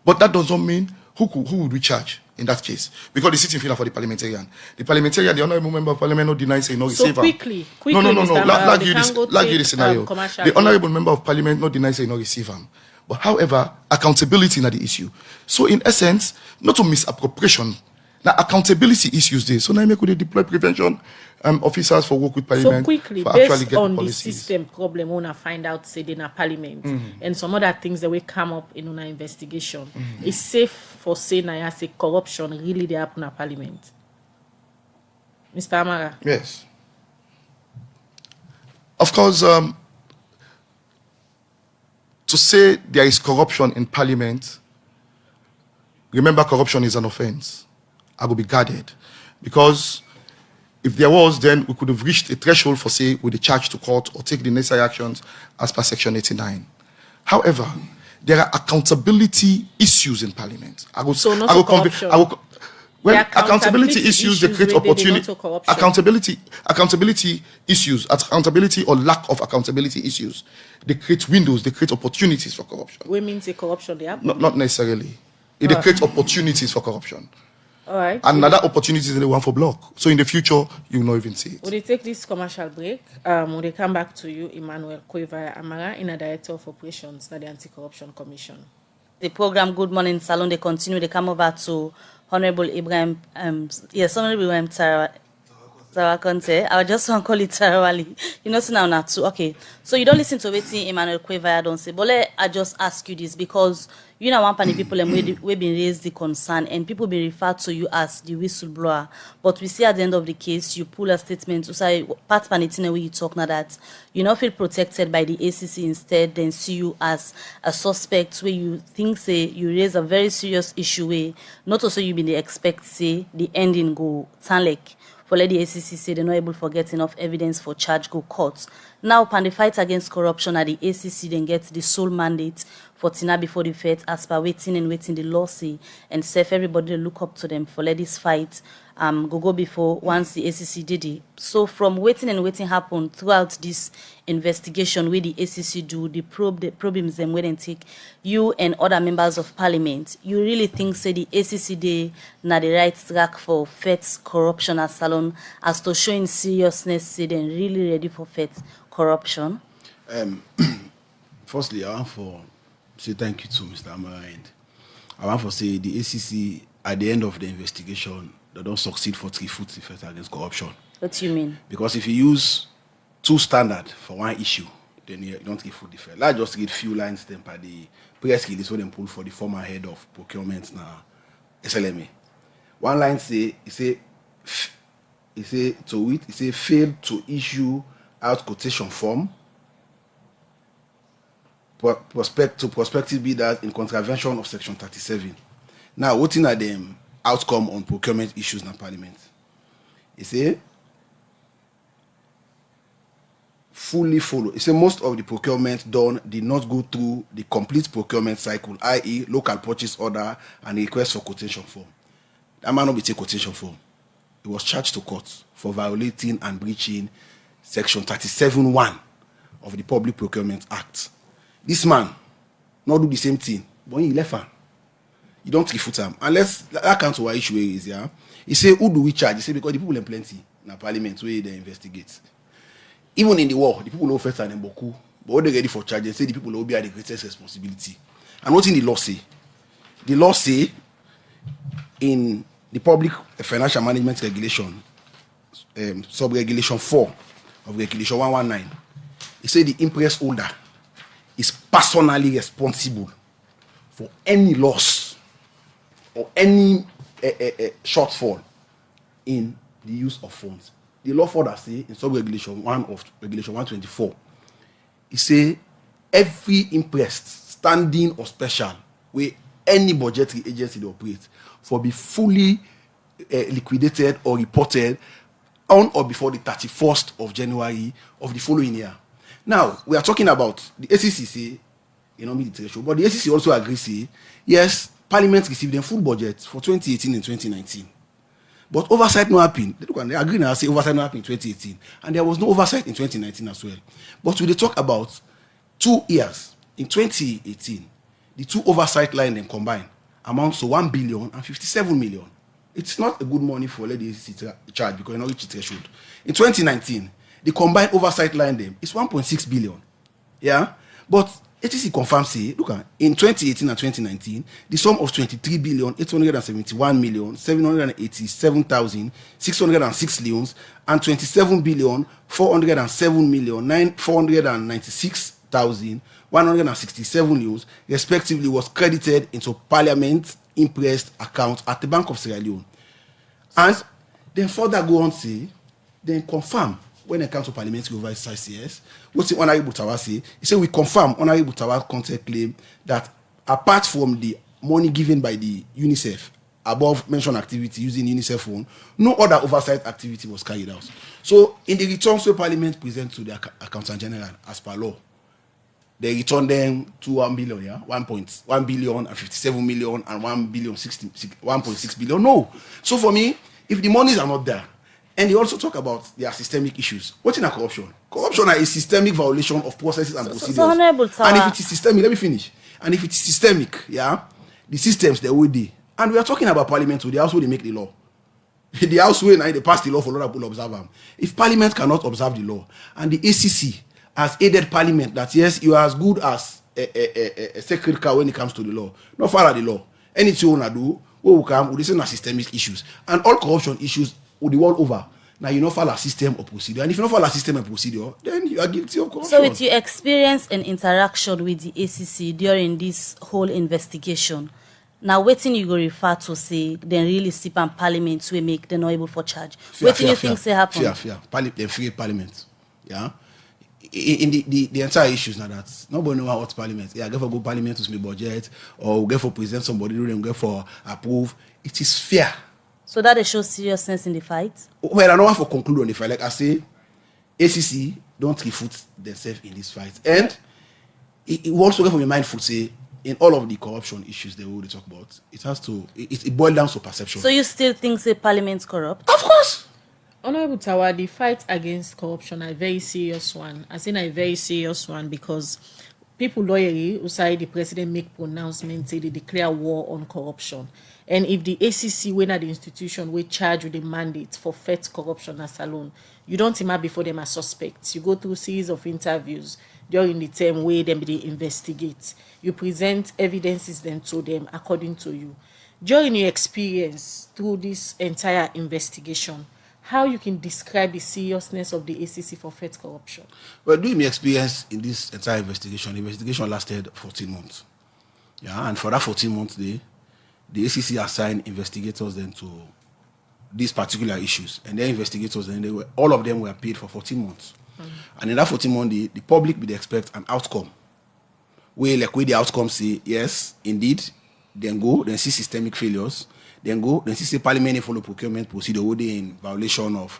But that doesn't mean who would we charge in that case? Because the sitting fee na for the parliamentarian. The parliamentarian, the honorable member of Parliament, no deny say no So receive am. quickly, No. Mr. Amara, Like they you can go this take, scenario. commercial The break. honorable member of Parliament no deny say no receive am. But however, accountability na the issue. So in essence, not to misappropriation. Now accountability issues there. So now make we dey deploy prevention officers for work with So Parliament quickly, for actually based get on the policies. system problem, una find out say in a Parliament and some other things that will come up in una investigation. It's safe for say na say corruption really they happen in Parliament. Mr. Amara. Yes. Of course, to say there is corruption in Parliament, remember corruption is an offense. I will be guarded. Because if there was, then we could have reached a threshold for, say, with the charge to court or take the necessary actions as per Section 89. However, there are accountability issues in Parliament. So not to corruption. Well, The accountability issues, they create where they opportunity. not to corruption. Accountability issues, accountability or lack of accountability issues, they create windows, they create opportunities for corruption. We mean say corruption they happen. Not necessarily. They create opportunities for corruption. All right. And another opportunity is the one for block. So in the future, you will not even see it. We'll take this commercial break. We'll come back to you, Emmanuel Koivaya Amara, in a Director of Operations at the Anti-Corruption Commission. The program Good Morning Salon, they continue. They come over to Honorable Ibrahim, Honorable Ibrahim Tarakonte. I just want to call it Tarawali. You know, so now not too. Okay, so you don't listen to Wetin Emmanuel Koivaya don't say. But let I just ask you this because you know one panel people and we been raised the concern and people be referred to you as the whistleblower. But we see at the end of the case you pull a statement to say part panitina where you talk now that you not feel protected by the ACC instead then see you as a suspect where you think say you raise a very serious issue where not also you been the expect say the ending go turn like for let the ACC say they're not able to get enough evidence for charge go court. Now, upon the fight against corruption at the ACC, then get the sole mandate for Tina before the fate as per Wetin the law say and safe everybody look up to them for let this fight go before once the ACC did it. So from Wetin happened throughout this investigation where the ACC do the problems them where they take you and other members of Parliament, you really think say the ACC they na the right track for fight corruption as salon as to showing seriousness say they really ready for fight corruption? Firstly, I want to say thank you to Mr. Amara and I want to say the ACC at the end of the investigation they don't succeed for 3 foot effect against corruption. What do you mean? Because if you use two standards for one issue, then you don't give full defense. Let's just read few lines then by the press release when they pull for the former head of procurement now, SLMA. One line say failed to issue out quotation form prospective bidders in contravention of Section 37. Now, what are the outcome on procurement issues in Parliament? He say fully follow. He say most of the procurement done did not go through the complete procurement cycle, i.e. local purchase order and a request for quotation form. That man not be take quotation form. He was charged to court for violating and breaching section 37(1) of the Public Procurement Act. This man not do the same thing, but he left him. You don't refute him. Unless that counts to our issue is, yeah. He say, who do we charge? He say, because the people in plenty in the parliament where they investigate. Even in the war, the people who first and Boku, but when they ready for charge, they say the people who bear the greatest responsibility. And what in the law say? The law say in the Public Financial Management Regulation, sub-regulation 4 of Regulation 119, it say the imprest holder is personally responsible for any loss or any shortfall in the use of funds. The law further say in sub-regulation 1 of Regulation 124, it say every imprest, standing or special, where any budgetary agency they operate, for be fully liquidated or reported on or before the 31st of January of the following year. Now, we are talking about the ACC say, meet the threshold, but the ACC also agrees say, yes, Parliament received their full budget for 2018 and 2019. But oversight no happened. They agree now, say oversight no happened in 2018. And there was no oversight in 2019 as well. But we dey talk about 2 years. In 2018, the two oversight line then combined amounts to 1 billion and 57 million. It's not a good money for let the ACC charge because you not reach the threshold. In 2019, the combined oversight line them is 1.6 billion. Yeah? But ATC confirms say, look at in 2018 and 2019, the sum of 23 billion 871 million 787,606 leons and 27 billion 407 million 496,167 leons respectively was credited into Parliament imprest account at the Bank of Sierra Leone. And then further go on say, then confirm when it comes to parliamentary oversight CS, what's the Honorable Tawa say? He said we confirm Honorable Tawa's content claim that apart from the money given by the UNICEF, above mentioned activity using UNICEF phone, no other oversight activity was carried out. So in the returns to Parliament present to the Accountant General as per law, they return them to 1 billion, yeah, 1.1 billion and 57 million and 1.6 billion. No. So for me, if the monies are not there, and they also talk about their systemic issues. What's in a corruption? Corruption is a systemic violation of processes and procedures. So and if it is systemic, let me finish. And if it is systemic, yeah, the systems they will be. And we are talking about Parliament, so the house where they make the law. The house where they pass the law for other people to observe them. If Parliament cannot observe the law, and the ACC has aided Parliament that yes, you are as good as a sacred cow when it comes to the law. Not follow the law. Anything you want to do, we will come with these systemic issues. And all corruption issues the world over. Now you not follow a system or procedure, and if you not follow a system and procedure, then you are guilty of corruption. So, with your experience and interaction with the ACC during this whole investigation, now Wetin you go refer to say then really sleep and Parliament will make them not able for charge. Wetin you think say happen? They free Parliament, yeah. In the entire issues now that nobody know what Parliament. Yeah, go for go Parliament to make budget or go for present somebody, then go for approve. It is fair. So that they show seriousness in the fight? Well, I don't want to conclude on the fight. Like I say, ACC don't refute themselves in this fight. And it also get from your mindful say, in all of the corruption issues they will talk about, it has to, it boils down to perception. So you still think say Parliament's corrupt? Of course. Honorable Tawa, the fight against corruption a very serious one. I say a very serious one because people loyally who say the president make pronouncement say they declare war on corruption. And if the ACC when at the institution we charge with the mandate for fight corruption as alone, you don't imagine before them as suspects. You go through series of interviews during the term where them they investigate. You present evidences then to them according to you. During your experience through this entire investigation, how you can describe the seriousness of the ACC for fight corruption? Well, during my experience in this entire investigation, the investigation lasted 14 months. Yeah, and for that 14 months, the ACC assigned investigators then to these particular issues, and their investigators then all of them were paid for 14 months. And in that 14 months, the public would expect an outcome. Where the outcome say yes, indeed, then see systemic failures, Then see Parliament follow procurement procedure where they in violation of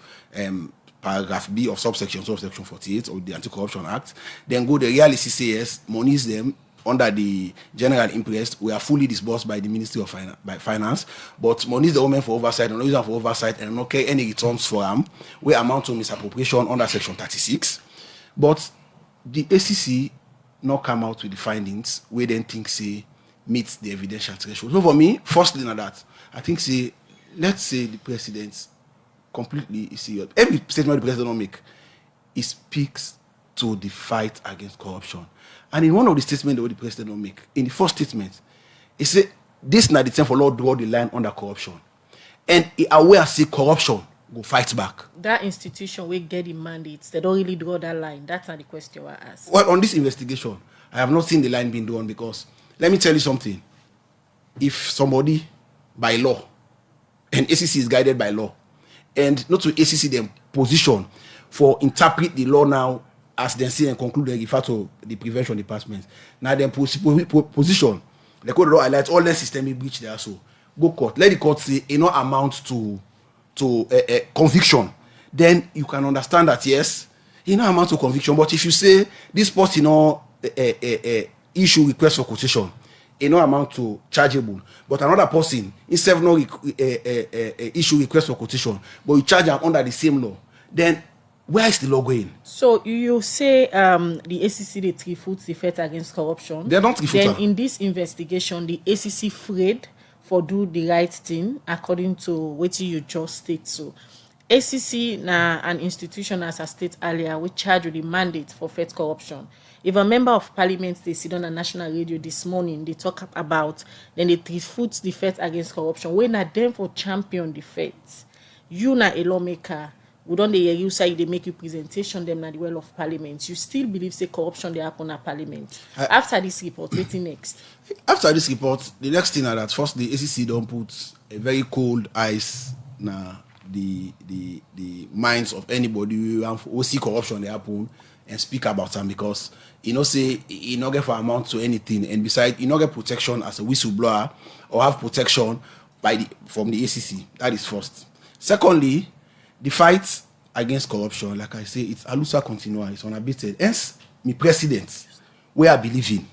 paragraph B of subsection 48 of the Anti-Corruption Act. Then the reality say yes, monies them under the general interest we are fully disbursed by the Ministry of Finance, but monies the women for oversight and not for oversight and not any returns for them, we amount to misappropriation under section 36. But the ACC not come out with the findings we then think say meets the evidential threshold. So for me, firstly na that, I think say, let's say the president completely see every statement the president don't make, he speaks to the fight against corruption. And in one of the statements that the president don't make, in the first statement, he said, this is not the time for Lord draw the line under corruption. And he aware say corruption go fight back. That institution will get the mandates. They don't really draw that line. That's not the question I asked. Well, on this investigation, I have not seen the line being drawn because, let me tell you something. If somebody, by law, and ACC is guided by law, and not to ACC them position for interpret the law now as they see and conclude they refer to the prevention department. Now then position, the code of law highlights all the systemic breach there. So go court. Let the court say it not amount to conviction. Then you can understand that yes, it not amount to conviction. But if you say this person issue request for quotation, it no amount to chargeable. But another person instead of no issue request for quotation, but you charge them under the same law, then where is the law going? So you say the ACC they three-foot the fight against corruption. They're not three-footer. Then in this investigation, the ACC afraid for do the right thing according to what you just state. So ACC na an institution, as I stated earlier, which charge with the mandate for fight corruption. If a member of parliament they sit on a national radio this morning, they talk about then they three-foot the fight against corruption. When are them for champion the fight? You na a lawmaker. We don't hear you say they make you presentation them na the well of parliament. You still believe say corruption they happen at parliament. After this report, waiting next. After this report, the next thing is that first the ACC don't put a very cold ice na the minds of anybody who see corruption they happen and speak about them because say you not get for amount to anything, and besides you not get protection as a whistleblower or have protection from the ACC. That is first. Secondly, the fight against corruption, like I say, it's alusa continua, it's unabated. Hence, me president, where I believe in,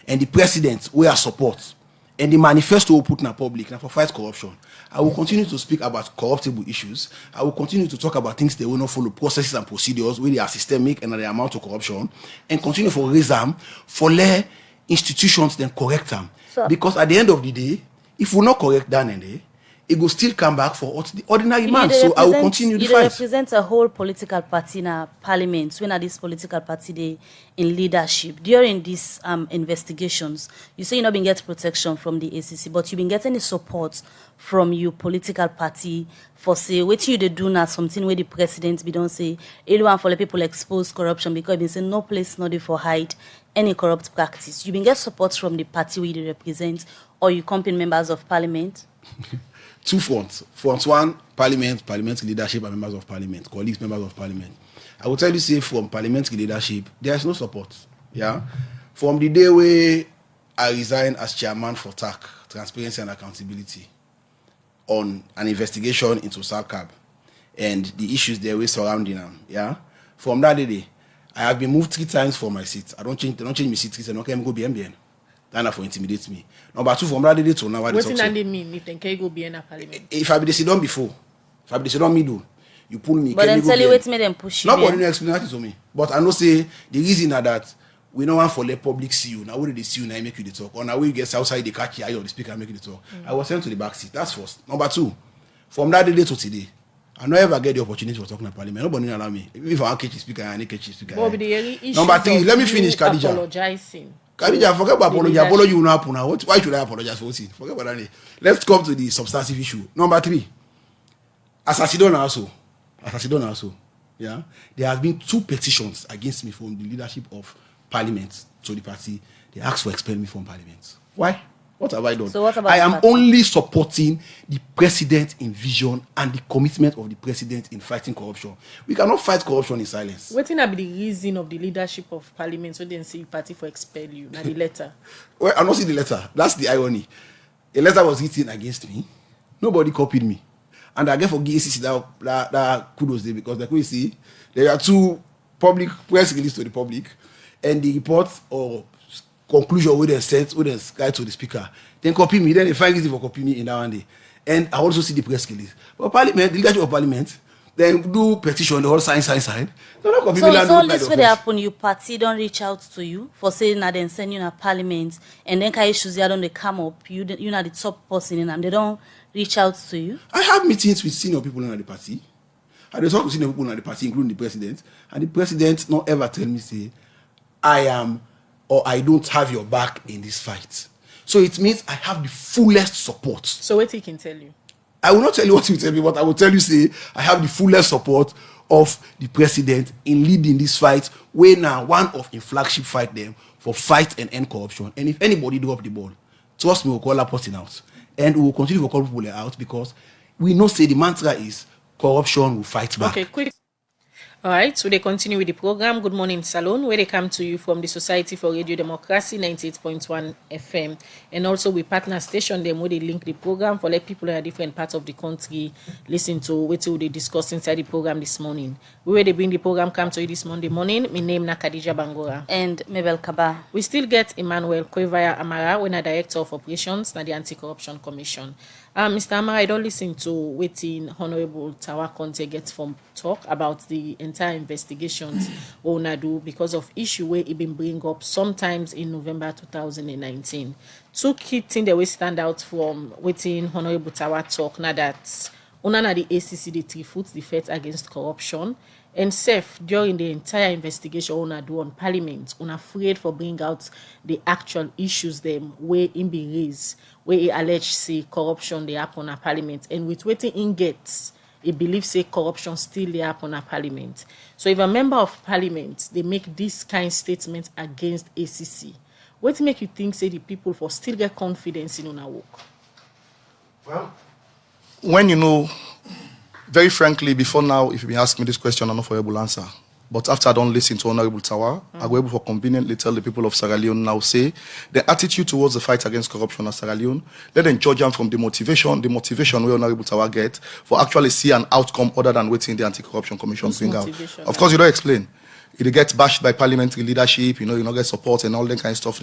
and the president where I support, and the manifesto we put in the public now for fight corruption. I will continue to speak about corruptible issues. I will continue to talk about things that will not follow processes and procedures where they are systemic and the amount of corruption, and continue for raise them, for let institutions then correct them. So, because at the end of the day, if we not correct that and day, it will still come back for the ordinary man. So I will continue the fight. It represents a whole political party in a parliament. When are this political party they in leadership? During these investigations, you say you not been get protection from the ACC, but you been getting any support from your political party for say what you they do now something where the president be don't say anyone for the people expose corruption because been say no place not for hide any corrupt practice. You been get support from the party where they represent or you company members of parliament. Two fronts. Front one, parliamentary leadership and members of parliament, colleagues, members of parliament. I will tell you, say, from parliamentary leadership, there is no support. Yeah? From the day where I resigned as chairman for TAC, Transparency and Accountability, on an investigation into SALCAB and the issues there were surrounding them. Yeah? From that day, I have been moved 3 times from my seat. They don't change my seat 3 times. I don't care, go BMBN. That for intimidate me. Number 2, from that day to now, what does that mean if they can go be in a parliament? If I be the sit down before, if I be the sit down middle, you pull me. But then tell you what made them push you. Nobody explain that to me. But I know say the reason are that we don't want for let public see you. Now where they see you, now make you the talk. Or now we get outside the catch here or the speaker make you the talk. I was sent to the back seat. That's first. Number 2, from that day to today, I don't ever get the opportunity for talking at parliament. Nobody allow me. If I want catch speaker, I need catch speaker. Number 3, let me finish, Khadija. Apologizing. Khadija, forget about apology. Apology will not happen now. Why should I apologize for Wetin? Forget about that. Let's come to the substantive issue. Number 3, assassination also. Yeah, there have been 2 petitions against me from the leadership of parliament to the party. They asked for expelling me from parliament. Why? What have I done? So what about I am only supporting the president in vision and the commitment of the president in fighting corruption. We cannot fight corruption in silence. What will be the reason of the leadership of parliament so they didn't say party for expel you? Now the letter. Well, I'm not seeing the letter. That's the irony. A letter was written against me, nobody copied me. And I get for GACC that kudos there, because like we see, there are 2 public press release to the public, and the report or conclusion where they sent, where they guide to the speaker, then copy me, then they find reason for copy me in that one day. And I also see the press release. But Parliament, the leadership of Parliament, then do petition, the whole sign. So not copy me. So all this way they happen, you party don't reach out to you for saying that then send you in a Parliament, and then issues here don't they come up, you know the top person in them, they don't reach out to you. I have meetings with senior people in the party. I don't talk to senior people in the party, including the president, and the president not ever tell me say I am or I don't have your back in this fight. So it means I have the fullest support. So Wetin can tell you? I will not tell you what you tell me, but I will tell you say I have the fullest support of the president in leading this fight, where now one of in flagship fight them for fight and end corruption. And if anybody drop the ball, trust me, we'll call that person out. And we will continue to call people out, because we know say the mantra is corruption will fight back. Okay, quick. All right, so they continue with the program. Good morning, Salon, where they come to you from the Society for Radio Democracy, 98.1 FM. And also we partner station them where they link the program for let people in a different parts of the country listen to what they discuss inside the program this morning. Where they bring the program come to you this Monday morning. My name is Khadija Bangora. And Mabel Kaba. We still get Emmanuel Kwevaya Amara, when a Director of Operations na the Anti-Corruption Commission. Mr. Amara, I don't listen to Wetin Honorable Tawa Conte gets from talk about the entire investigations we do because of issue where it been bring up sometimes in November 2019. 2 key things that we stand out from Wetin Honorable Tawa talk now that una na the ACC the 3 foot the fight against corruption. And safe during the entire investigation una do on Parliament, una afraid for bring out the actual issues them where in be raised, where he allege say corruption they happen at Parliament, and with Wetin in gets, he believes say corruption still they happen at Parliament. So if a member of Parliament they make this kind statement against ACC, what make you think say the people for still get confidence in una work? Well, when you know. Very frankly, before now, if you ask me this question, I'm not able to answer. But after I don't listen to Honorable Tawa, I go able to conveniently tell the people of Sierra Leone now, say, the attitude towards the fight against corruption in Sierra Leone, let them judge them from the motivation where Honorable Tawa get for actually see an outcome other than waiting the Anti-Corruption Commission bring out. Of course, you don't explain. It gets bashed by parliamentary leadership, you don't get support and all that kind of stuff.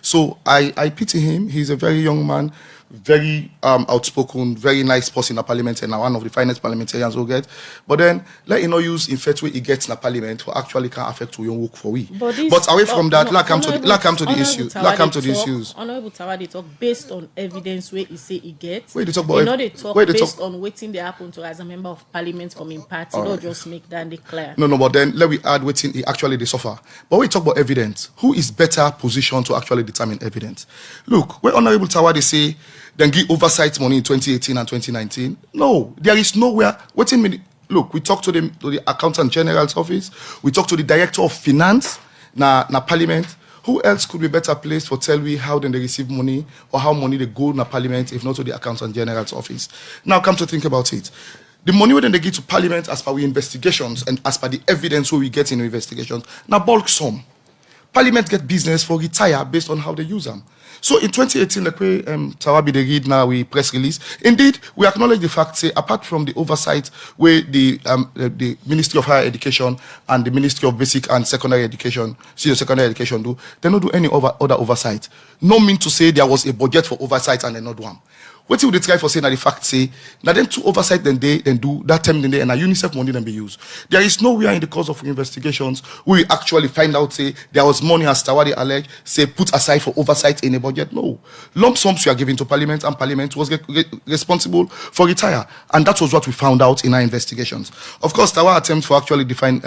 So I pity him. He's a very young man, very outspoken, very nice person in the parliament, and one of the finest parliamentarians we'll get. But then let you not use in fact way he gets in the parliament for actually can affect your work for we. But away from that, let's come to the issues. Honorable Tawa they talk based on evidence where he say he gets. Wait, they talk about they talk based on waiting they happen to as a member of parliament from in party. Don't just make that declare. No, but then let we add waiting he actually they suffer. But we talk about evidence. Who is better positioned to actually determine evidence? Look, when Honorable Tawa they say then give oversight money in 2018 and 2019. No, there is nowhere. Look, we talked to the Accountant General's office. We talked to the Director of Finance, na Parliament. Who else could be better placed for tell we how then they receive money or how money they go na Parliament if not to the Accountant General's office? Now come to think about it. The money when they give to Parliament as per we investigations and as per the evidence we get in investigations, now bulk sum. Parliament get business for retire based on how they use them. So in 2018, like we Tawabi they read now we press release. Indeed, we acknowledge the fact say apart from the oversight where the Ministry of Higher Education and the Ministry of Basic and Secondary Education, senior secondary education do, they don't do any other oversight. No mean to say there was a budget for oversight and they not do one. What would they try for saying that the fact say now then to oversight then they then do that time then they and a UNICEF money then be used. There is nowhere in the course of investigations we actually find out say there was money as Tawadi alleged say put aside for oversight in a budget. No. Lump sums were given to Parliament and Parliament was responsible for retire. And that was what we found out in our investigations. Of course, Tawa attempt for actually define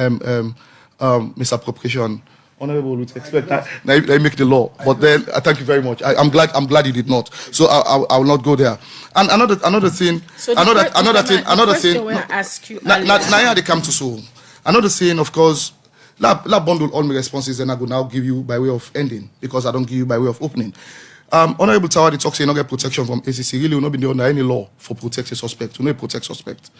misappropriation. Honorable would expect that they make the law, but then I thank you very much. I'm glad he did not. So I will not go there. And another thing. So another thing. I ask you. Now they come to so. Another thing, of course. La bundle all my responses, and I will now give you by way of ending because I don't give you by way of opening. Honorable Tawa, they talk say you not get protection from ACC. Really, will not be under any law for protect a suspect. You know, protect suspect.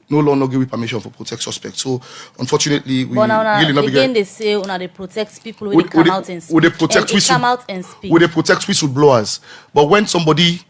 No law no give you permission for protect suspect. So, unfortunately, we really not again they say they protect people when they come out and speak. Would they protect speak? Would they protect whistleblowers? But when somebody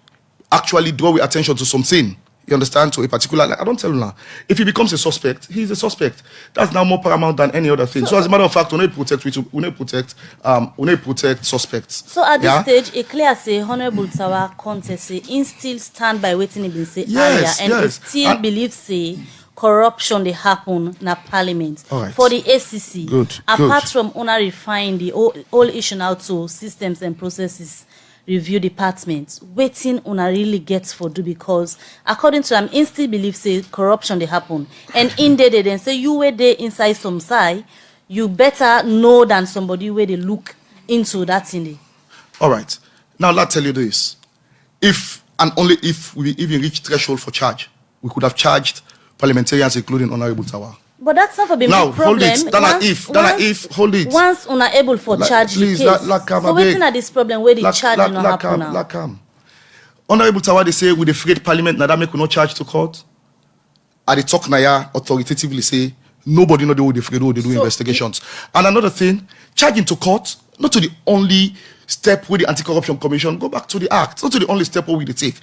actually draw attention to something you understand, to a particular, like, I don't tell you now. If he becomes a suspect, he's a suspect. That's now more paramount than any other thing. So as a matter of fact, we need to protect suspects. So at this stage, it clear say Honorable Tawa contest say in still stand by waiting he say Yes, earlier, and yes. he still believes say corruption they happen na parliament. All right. For the ACC, Good, apart good. from owner refine the whole issue now to systems and processes review department, waiting una really gets for do, because according to them, in still believe say corruption they happen, and in there they then say you were there inside some side, you better know than somebody where they look into that thing there. All right. Now, let's tell you this. If and only if we even reach threshold for charge, we could have charged parliamentarians, including Honorable Tawa. But that's not for being Now, big problem. hold it. Hold it. Once una able for charge please, the case. calm, so waiting at this problem where the charge no happen now. Calm. Honorable Tawa, they say with the afraid parliament, now that make we no charge to court. At the talk naya authoritatively say nobody know they would afraid they do investigations. And another thing, charging to court, not to the only step with the Anti-Corruption Commission, go back to the act, not to the only step where we take.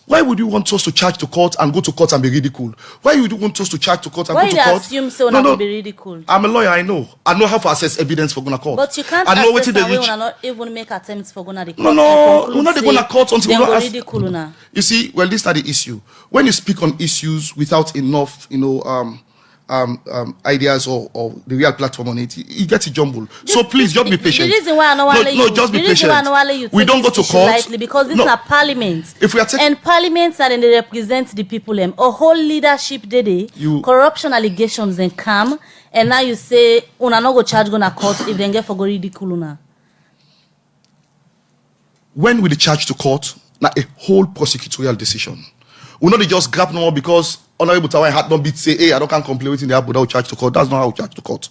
Why would you want us to charge to court and go to court and be ridiculed? Why would you want us to charge to court and go to court? Why you assume so not be ridiculed? I'm a lawyer, I know. I know how to assess evidence for going to court. But you can't I know assess that they way not even make attempts for going to the court. No, we're not going to court until we we go ask. ridicule now. You see, well, this is not the issue. When you speak on issues without enough, ideas or the real platform on it, you get it jumbled. So please, just be patient. The reason why I know just be patient. We don't go to court lightly because this is a parliament. If we are and parliaments are then they represent the people. A whole leadership day, corruption allegations then come, and now you say, "Una no go charge gonna court if they get for go ridicule na." When we charge to court, now a whole prosecutorial decision. We not just grab no more because Honorable Tawa had not beat say, hey, I don't can complain with in the app without charge to court. That's not how we charge to court.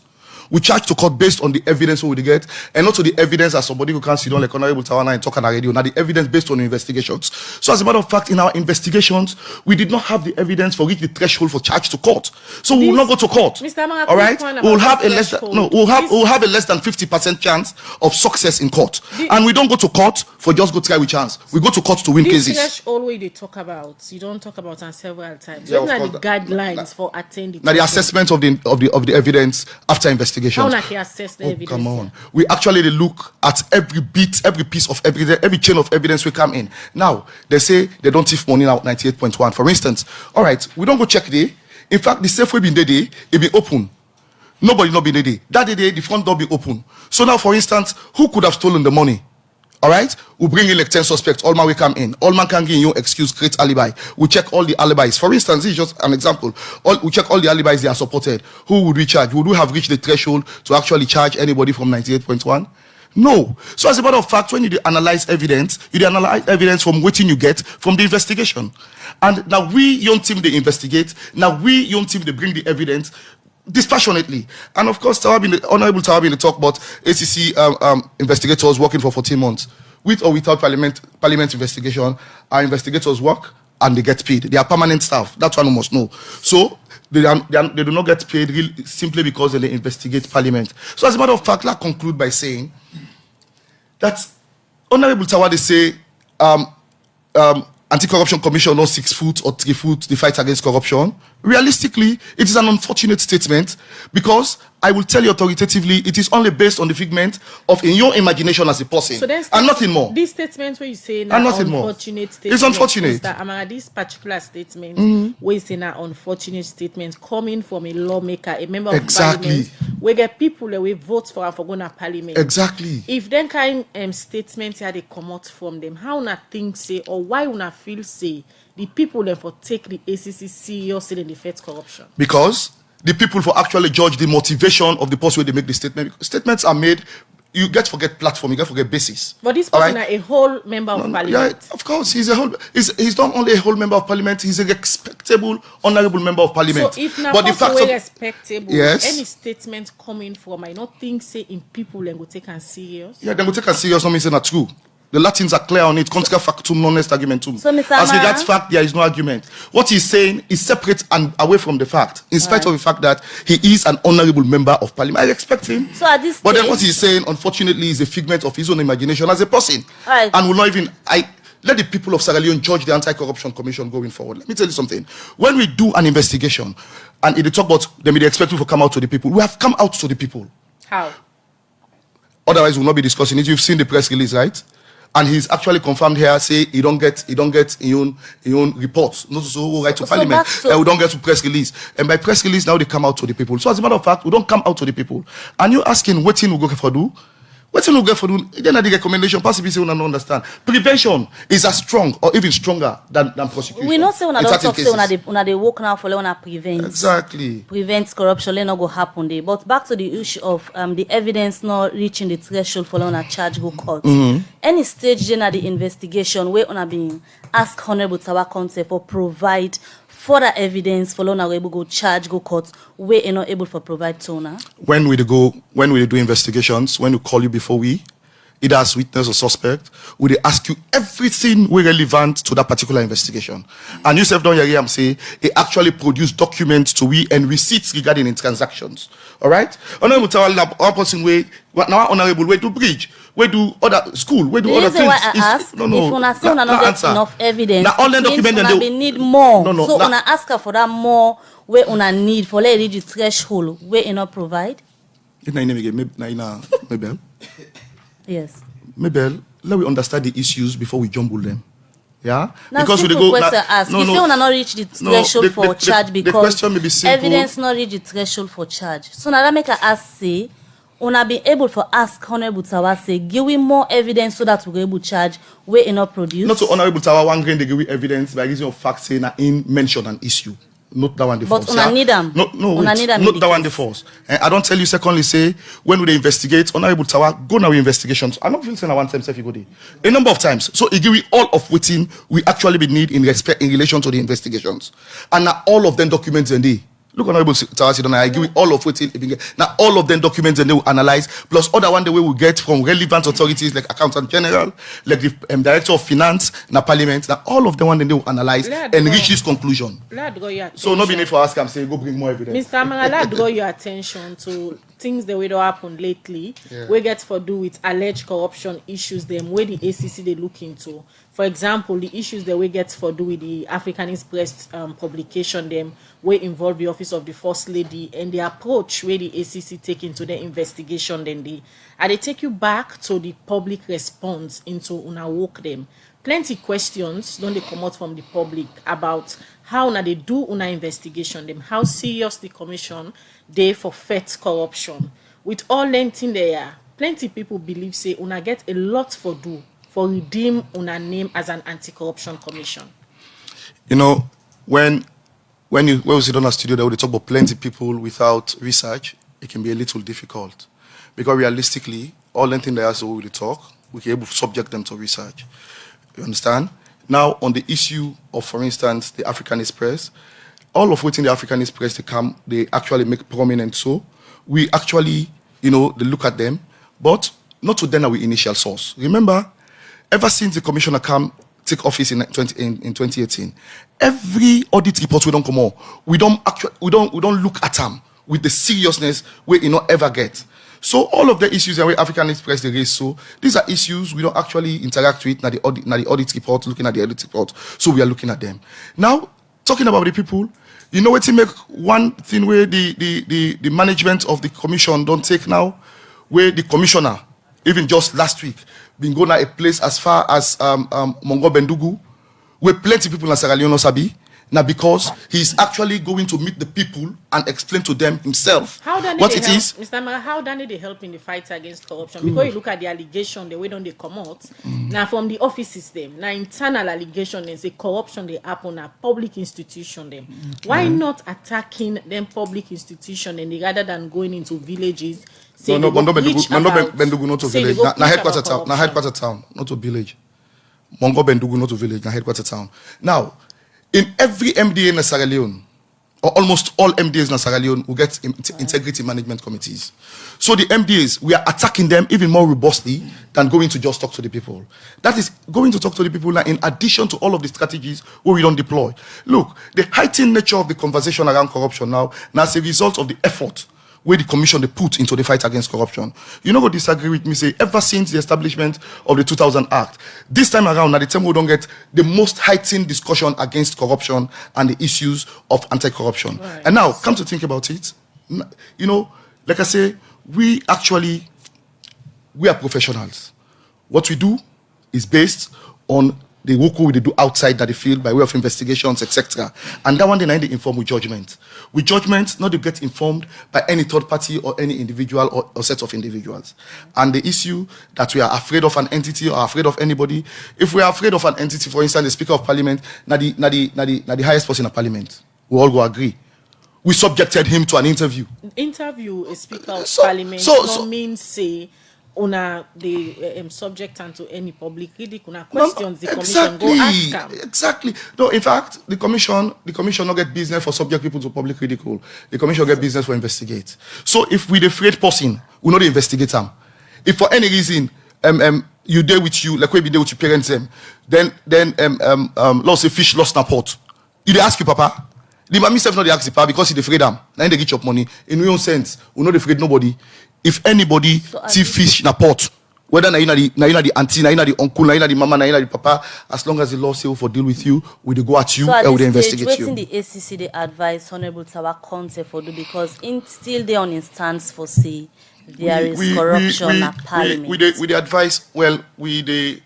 We charge to court based on the evidence we get, and not to the evidence as somebody who can't sit down like Honorable Tawa and talk on the radio. Now the evidence based on investigations. So as a matter of fact, in our investigations, we did not have the evidence for which the threshold for charge to court. So we will not go to court. Mr. Amanga, all right, we'll have a less than we'll have a less than 50% chance of success in court, and we don't go to court for just go try with chance. We go to court to win cases. This threshold way they talk about, you don't talk about on several times. Yeah, what are the guidelines for attending? Now the assessment of the evidence after investigation. How can assess the evidence? Come on. We actually look at every piece of evidence, every chain of evidence we come in. Now, they say they don't thief money now 98.1. For instance, all right, we don't go check there. In fact, the safe way been there, it be open. Nobody not be there. That day, the front door be open. So now, for instance, who could have stolen the money? All right, we bring in like 10 suspects. All man we come in. All man can give you excuse, create alibi. We check all the alibis. For instance, this is just an example. We check all the alibis they are supported. Who would we charge? Would we have reached the threshold to actually charge anybody from 98.1? No. So as a matter of fact, when you analyze evidence, you analyze evidence from what you get from the investigation. And now we young team they investigate. Now we young team they bring the evidence dispassionately. And of course, Honorable Tawa in the talk about ACC investigators working for 14 months. With or without parliament investigation, our investigators work and they get paid. They are permanent staff. That's one we must know. So they do not get paid simply because they investigate parliament. So as a matter of fact, let's conclude by saying that Honorable Tawa, they say Anti-Corruption Commission not 6 foot or 3 foot the fight against corruption. Realistically, it is an unfortunate statement because I will tell you authoritatively, it is only based on the figment of in your imagination as a person, so and nothing more. This statement where you say now unfortunate statement. It's unfortunate. Mr. Amanga, this particular statement where you say now unfortunate statement coming from a lawmaker, a member of parliament, where get people that we vote for and for going to parliament. Exactly. If then kind statements here they come out from them, how una think say or why una feel say the people then for take the ACC seriously in the fight corruption? Because the people for actually judge the motivation of the person where they make the statement. Statements are made. You get to forget platform. You get to forget basis. But this person is a whole member of parliament. Yeah, of course, he's a whole. He's not only a whole member of parliament. He's a respectable, honourable member of parliament. So if now but the fact of respectable, yes, any statement coming from, I not think say in people and go take and serious. Yeah, then go take and serious. Not mean say not true. The Latins are clear on it. Contra factum, non est argumentum. So, as regards fact, there is no argument. What he's saying is separate and away from the fact, in spite of the fact that he is an honourable member of parliament. I respect him. So at this but then what he's saying, unfortunately, is a figment of his own imagination as a person. Right. And will not even Let the people of Sierra Leone judge the Anti-Corruption Commission going forward. Let me tell you something. When we do an investigation, and they talk about them, they expect you to come out to the people. We have come out to the people. How? Otherwise, we'll not be discussing it. You've seen the press release, right? And he's actually confirmed here, say he don't get his own reports, not so right to parliament. And we don't get to press release. And by press release, now they come out to the people. So as a matter of fact, we don't come out to the people. And you're asking, Wetin we go for do? Wetin we go for do? Then the recommendation, possibly say we don't understand. Prevention is as strong or even stronger than prosecution. We not say when I don't talk, say when they work now for when I prevent. Exactly. Prevent corruption, let not go happen there. But back to the issue of the evidence not reaching the threshold for when a charge go court. Any stage then at the investigation where on being ask Honorable Tawa Council for provide further evidence for when able go charge go court where you're not able for provide toner. When we do investigations, when we call you before we, either as witness or suspect, we they ask you everything relevant to that particular investigation. And you don't hear him say he actually produced documents to we and receipts regarding in transactions. All right? Honorable Tawa, one person way now honorable way to bridge. We do other school. We do other things. Why I ask, no. If una say una not get enough evidence, now all the document una they need more. No, so una ask her for that more where una need for let reach the threshold where you not provide. Mabel. Yes. Mabel, let we understand the issues before we jumble them. Yeah? Now, because we simple go question ask. You say una not reach the threshold for charge because the question may be simple. Evidence not reach the threshold for charge. So now that make her ask say una be able to ask Honorable Tawa say give we more evidence so that we able to charge where you not produce. Not to Honorable Tawa one grain they give we evidence by reason of fact saying that in mention an issue. Not that one the but force. But need them. No, wait. Not that one the force. And I don't tell you secondly say when we investigate Honorable Tawa go now investigations. I'm not feeling saying one time self you go there. A number of times. So it give we all of Wetin we actually be need in respect in relation to the investigations. And now all of them documents and they look Honorable Tawa I give you all of Wetin. Now all of them documents and they will analyze plus other one the way we get from relevant authorities like Accountant General, like the Director of Finance, na Parliament. Now all of them one they will analyze and reach this conclusion. So no be need for ask am say go bring more evidence. Mr. Amangala, draw your attention to things that we don't happen lately. Yeah. We get for do with alleged corruption issues them where the ACC they look into. For example, the issues that we get for do with the Africanist Press publication them where involve the office of the First Lady and the approach where the ACC take into the investigation then they take you back to the public response into una work them. Plenty questions don't they come out from the public about how now they do una investigation them, how serious the commission they for fight corruption. With all length in there, plenty people believe say una get a lot for do for redeem una name as an anti-corruption commission. You know, when we sit on a studio, they talk about plenty people without research, it can be a little difficult. Because realistically, all the things they are so we talk, we can able to subject them to research. You understand? Now, on the issue of, for instance, the Africanist Press, all of within the Africanist Press, they actually make prominent. So we actually, they look at them, but not to them our initial source. Remember, ever since the commissioner take office in 2018, every audit report we don't come out, we don't look at them with the seriousness we not ever get. So all of the issues that we Africanist Press they raise, so these are issues we don't actually interact with. Now the audit report, looking at the audit report, so we are looking at them. Now talking about the people, what to make one thing where the management of the commission don't take now, where the commissioner even just last week been going to a place as far as Mongo Bendugu, where plenty people in Sierra Leone sabi. Now, because he's actually going to meet the people and explain to them himself what it is. Mr. Amara, how did they help in the fight against corruption? Because you look at the allegation, the way don't they come out. Now, from the office system, now internal allegation, they say corruption they happen at public institution. Them. Why not attacking them public institution and rather than going into villages? No, Bendugu not to village. Now headquarter town, not to village. Mongo Bendugu not to village. Now headquarter town. Now. In every MDA in Sierra Leone, or almost all MDAs in Sierra Leone, we get integrity management committees. So the MDAs, we are attacking them even more robustly than going to just talk to the people. That is going to talk to the people now in addition to all of the strategies where we don't deploy. Look, the heightened nature of the conversation around corruption now as a result of the effort where the commission they put into the fight against corruption. You know, go disagree with me, say, ever since the establishment of the 2000 Act, this time around, now the time we don't get the most heightened discussion against corruption and the issues of anti-corruption. Right. And now, come to think about it, you know, like I say, we are professionals. What we do is based on the work we do outside that the field by way of investigations, etc. And that one they inform with judgment. With judgment, not to get informed by any third party or any individual or set of individuals. And the issue that we are afraid of an entity or afraid of anybody, if we are afraid of an entity, for instance, the Speaker of Parliament, na the highest person in Parliament, we all go agree. We subjected him to an interview. Interview a Speaker of Parliament no means say una the subject and to any public ridicule. Questions the commission go ask them. Exactly. No, in fact, the commission not get business for subject people to public ridicule. The commission get business for investigate. So if we the afraid person, we know they investigate them. If for any reason you there with you, like we be there with your parents then lost a fish lost in a pot. You they ask you, Papa. The mommy self not the ask the papa because he afraid them. Then they get your money. In real sense, we not afraid nobody. If anybody see fish in a pot, whether na you the auntie, na you the uncle, na you the mama, na you the papa, as long as the law say for deal with you, we go at you and we investigate you. So at this stage, waiting the ACC they advise Honorable Tawa Conte for do because in still they on instance for say there is corruption at Parliament. We the advice. Well, we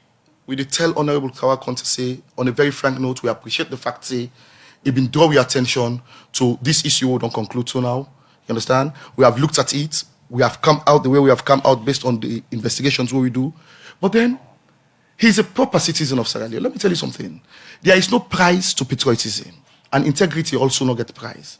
tell Honorable Tawa Conte say on a very frank note, we appreciate the fact say it been draw your attention to this issue. We don't conclude to now. You understand? We have looked at it. We have come out the way we have come out based on the investigations what we do. But then, he's a proper citizen of Sierra Leone. Let me tell you something. There is no price to patriotism. And integrity also not get prize.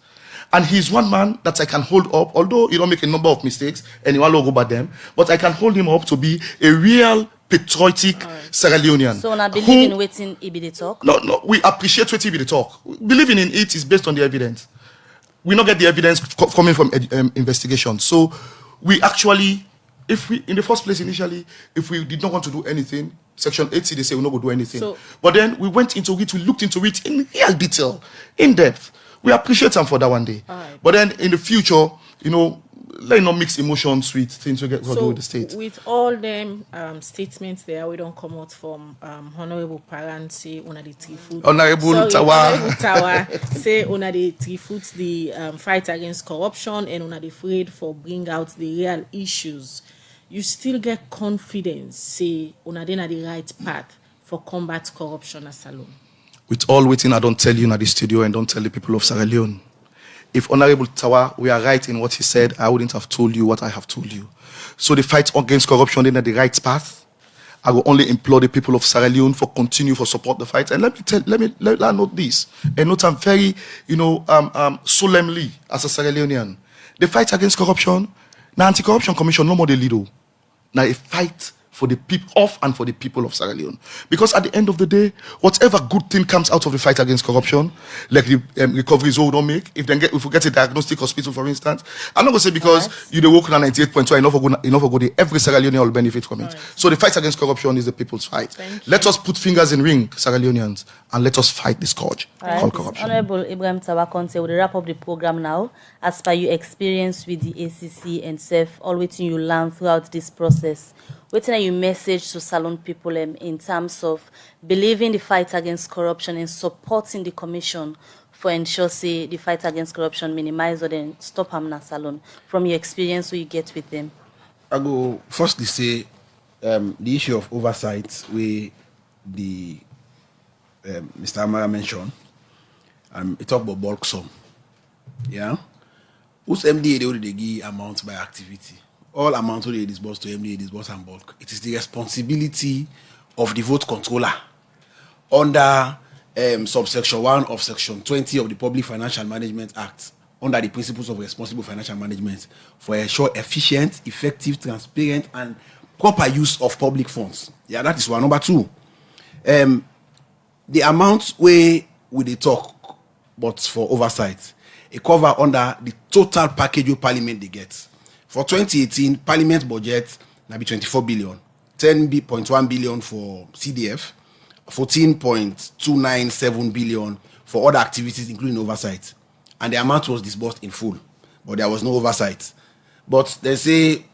And he's one man that I can hold up, although he don't make a number of mistakes, and he won't go by them, but I can hold him up to be a real patriotic Sierra Leonean. So now believe in Wetin he be the talk? No, we appreciate Wetin he be the talk. Believing in it is based on the evidence. We not get the evidence coming from investigation. So we actually, if we, in the first place initially, if we did not want to do anything, Section 80, they say we're not going to do anything. So, but then we went into it, we looked into it in real detail, in depth. We appreciate them for that one day. Right. But then in the future, you know, let not mix emotions with things we get to do with the state. With all them statements there, we don't come out from Honorable Parent say una the three foot. Honorable Tawa say una the three foots the fight against corruption and una the afraid for bring out the real issues. You still get confidence say una then at the right path for combat corruption as alone. With all waiting, I don't tell you in the studio and don't tell the people of Sierra Leone. If Honorable Tawa, we are right in what he said, I wouldn't have told you what I have told you. So the fight against corruption is the right path. I will only implore the people of Sierra Leone for continue for support the fight. And let me note this. And note I'm very, solemnly as a Sierra Leonean. The fight against corruption, now anti-corruption commission no more the leader. Now a fight for the people of and for the people of Sierra Leone. Because at the end of the day, whatever good thing comes out of the fight against corruption, like the recoveries we don't make, if we get a diagnostic hospital, for instance, I'm not going to say because you the work on 98.2, enough go there, every Sierra Leonean will benefit from it. So the fight against corruption is the people's fight. Let us put fingers in ring, Sierra Leoneans, and let us fight this scourge called corruption. Honorable Ibrahim Tawa Conte, we'll wrap up the program now. As per your experience with the ACC and SEF, all waiting you learn throughout this process, what are your message to Salone people in terms of believing the fight against corruption and supporting the commission for ensure say the fight against corruption minimize or then stop harm na Salone from your experience what you get with them? I go firstly say the issue of oversight where the Mr. Amara mentioned, he talk about bulk sum. Yeah? Whose MDA they already give amount by activity? All amount they disburse to MDA disburse and bulk. It is the responsibility of the vote controller under subsection 1 of section 20 of the Public Financial Management Act, under the principles of responsible financial management, for ensure efficient, effective, transparent, and proper use of public funds. Yeah, that is one. Number two, the amount where they talk, but for oversight, it cover under the total package of Parliament they get. For 2018, Parliament budget will be 24 billion, 10.1 billion for CDF, 14.297 billion for other activities, including oversight. And the amount was disbursed in full, but there was no oversight. But they say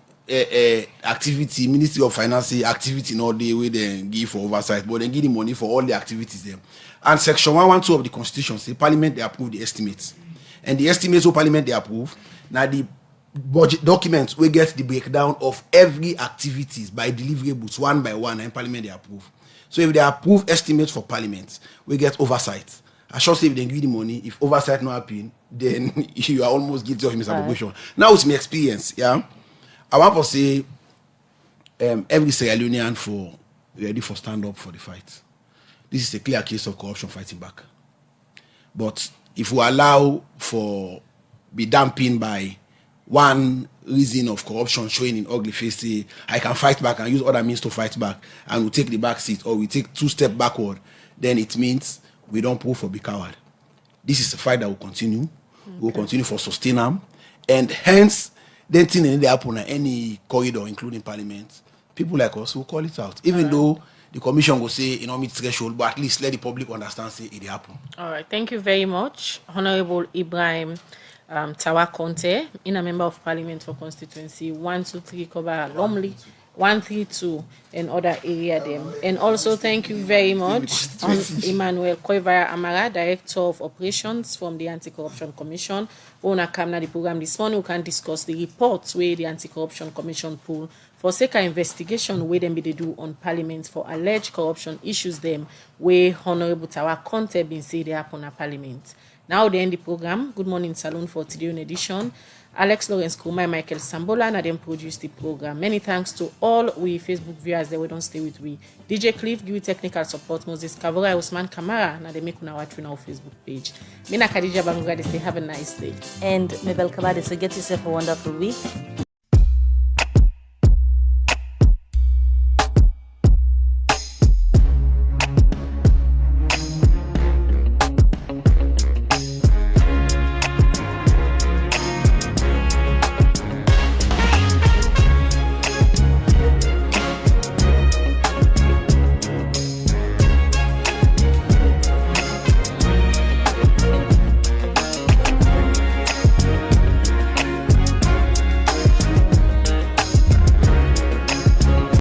activity, Ministry of Finance say activity no dey wey dem give for oversight, but dem give the money for all the activities them. And section 112 of the Constitution say Parliament they approve the estimates, and the estimates of Parliament they approve. Now the budget documents we get the breakdown of every activities by deliverables one by one, and Parliament they approve. So if they approve estimates for Parliament, we get oversight. I sure say if they give the money, if oversight not happen, then you are almost guilty of misappropriation. Right. Now it's my experience, yeah. I want to say every Sierra Leonean for ready for stand up for the fight. This is a clear case of corruption fighting back. But if we allow for be dampened by one reason of corruption showing in ugly face, say I can fight back and use other means to fight back, and we take the back seat or we take 2 steps backward, then it means we don't pull for be coward. This is a fight that will continue. Okay. We will continue for sustain them, and hence then thing in the happen at any corridor, including Parliament. People like us will call it out, even though the Commission will say you know meet threshold, but at least let the public understand say it happen. All right, thank you very much, Honorable Ibrahim Tawa Conte, in a member of Parliament for constituency 123 Koba Lomli, 132 and other area them. And also thank you very much Emmanuel Koivara Amara, Director of Operations from the Anti-Corruption Commission. Ona come na the program this morning, we can discuss the reports where the Anti-Corruption Commission pull for sake of investigation where them be they do on Parliament for alleged corruption issues them where Honorable Tawa Conte been say they happen at Parliament. Now they end the program. Good morning, Salon for today's edition. Alex Lawrence Kuma and Michael Sambola and them produced the program. Many thanks to all we Facebook viewers that we don't stay with we. DJ Cliff give you technical support. Moses Kavora, Usman Kamara, and they make una watch on our Facebook page. Mina Khadija Banguga, they say have a nice day. And Mabel Kabade, so get yourself a wonderful week.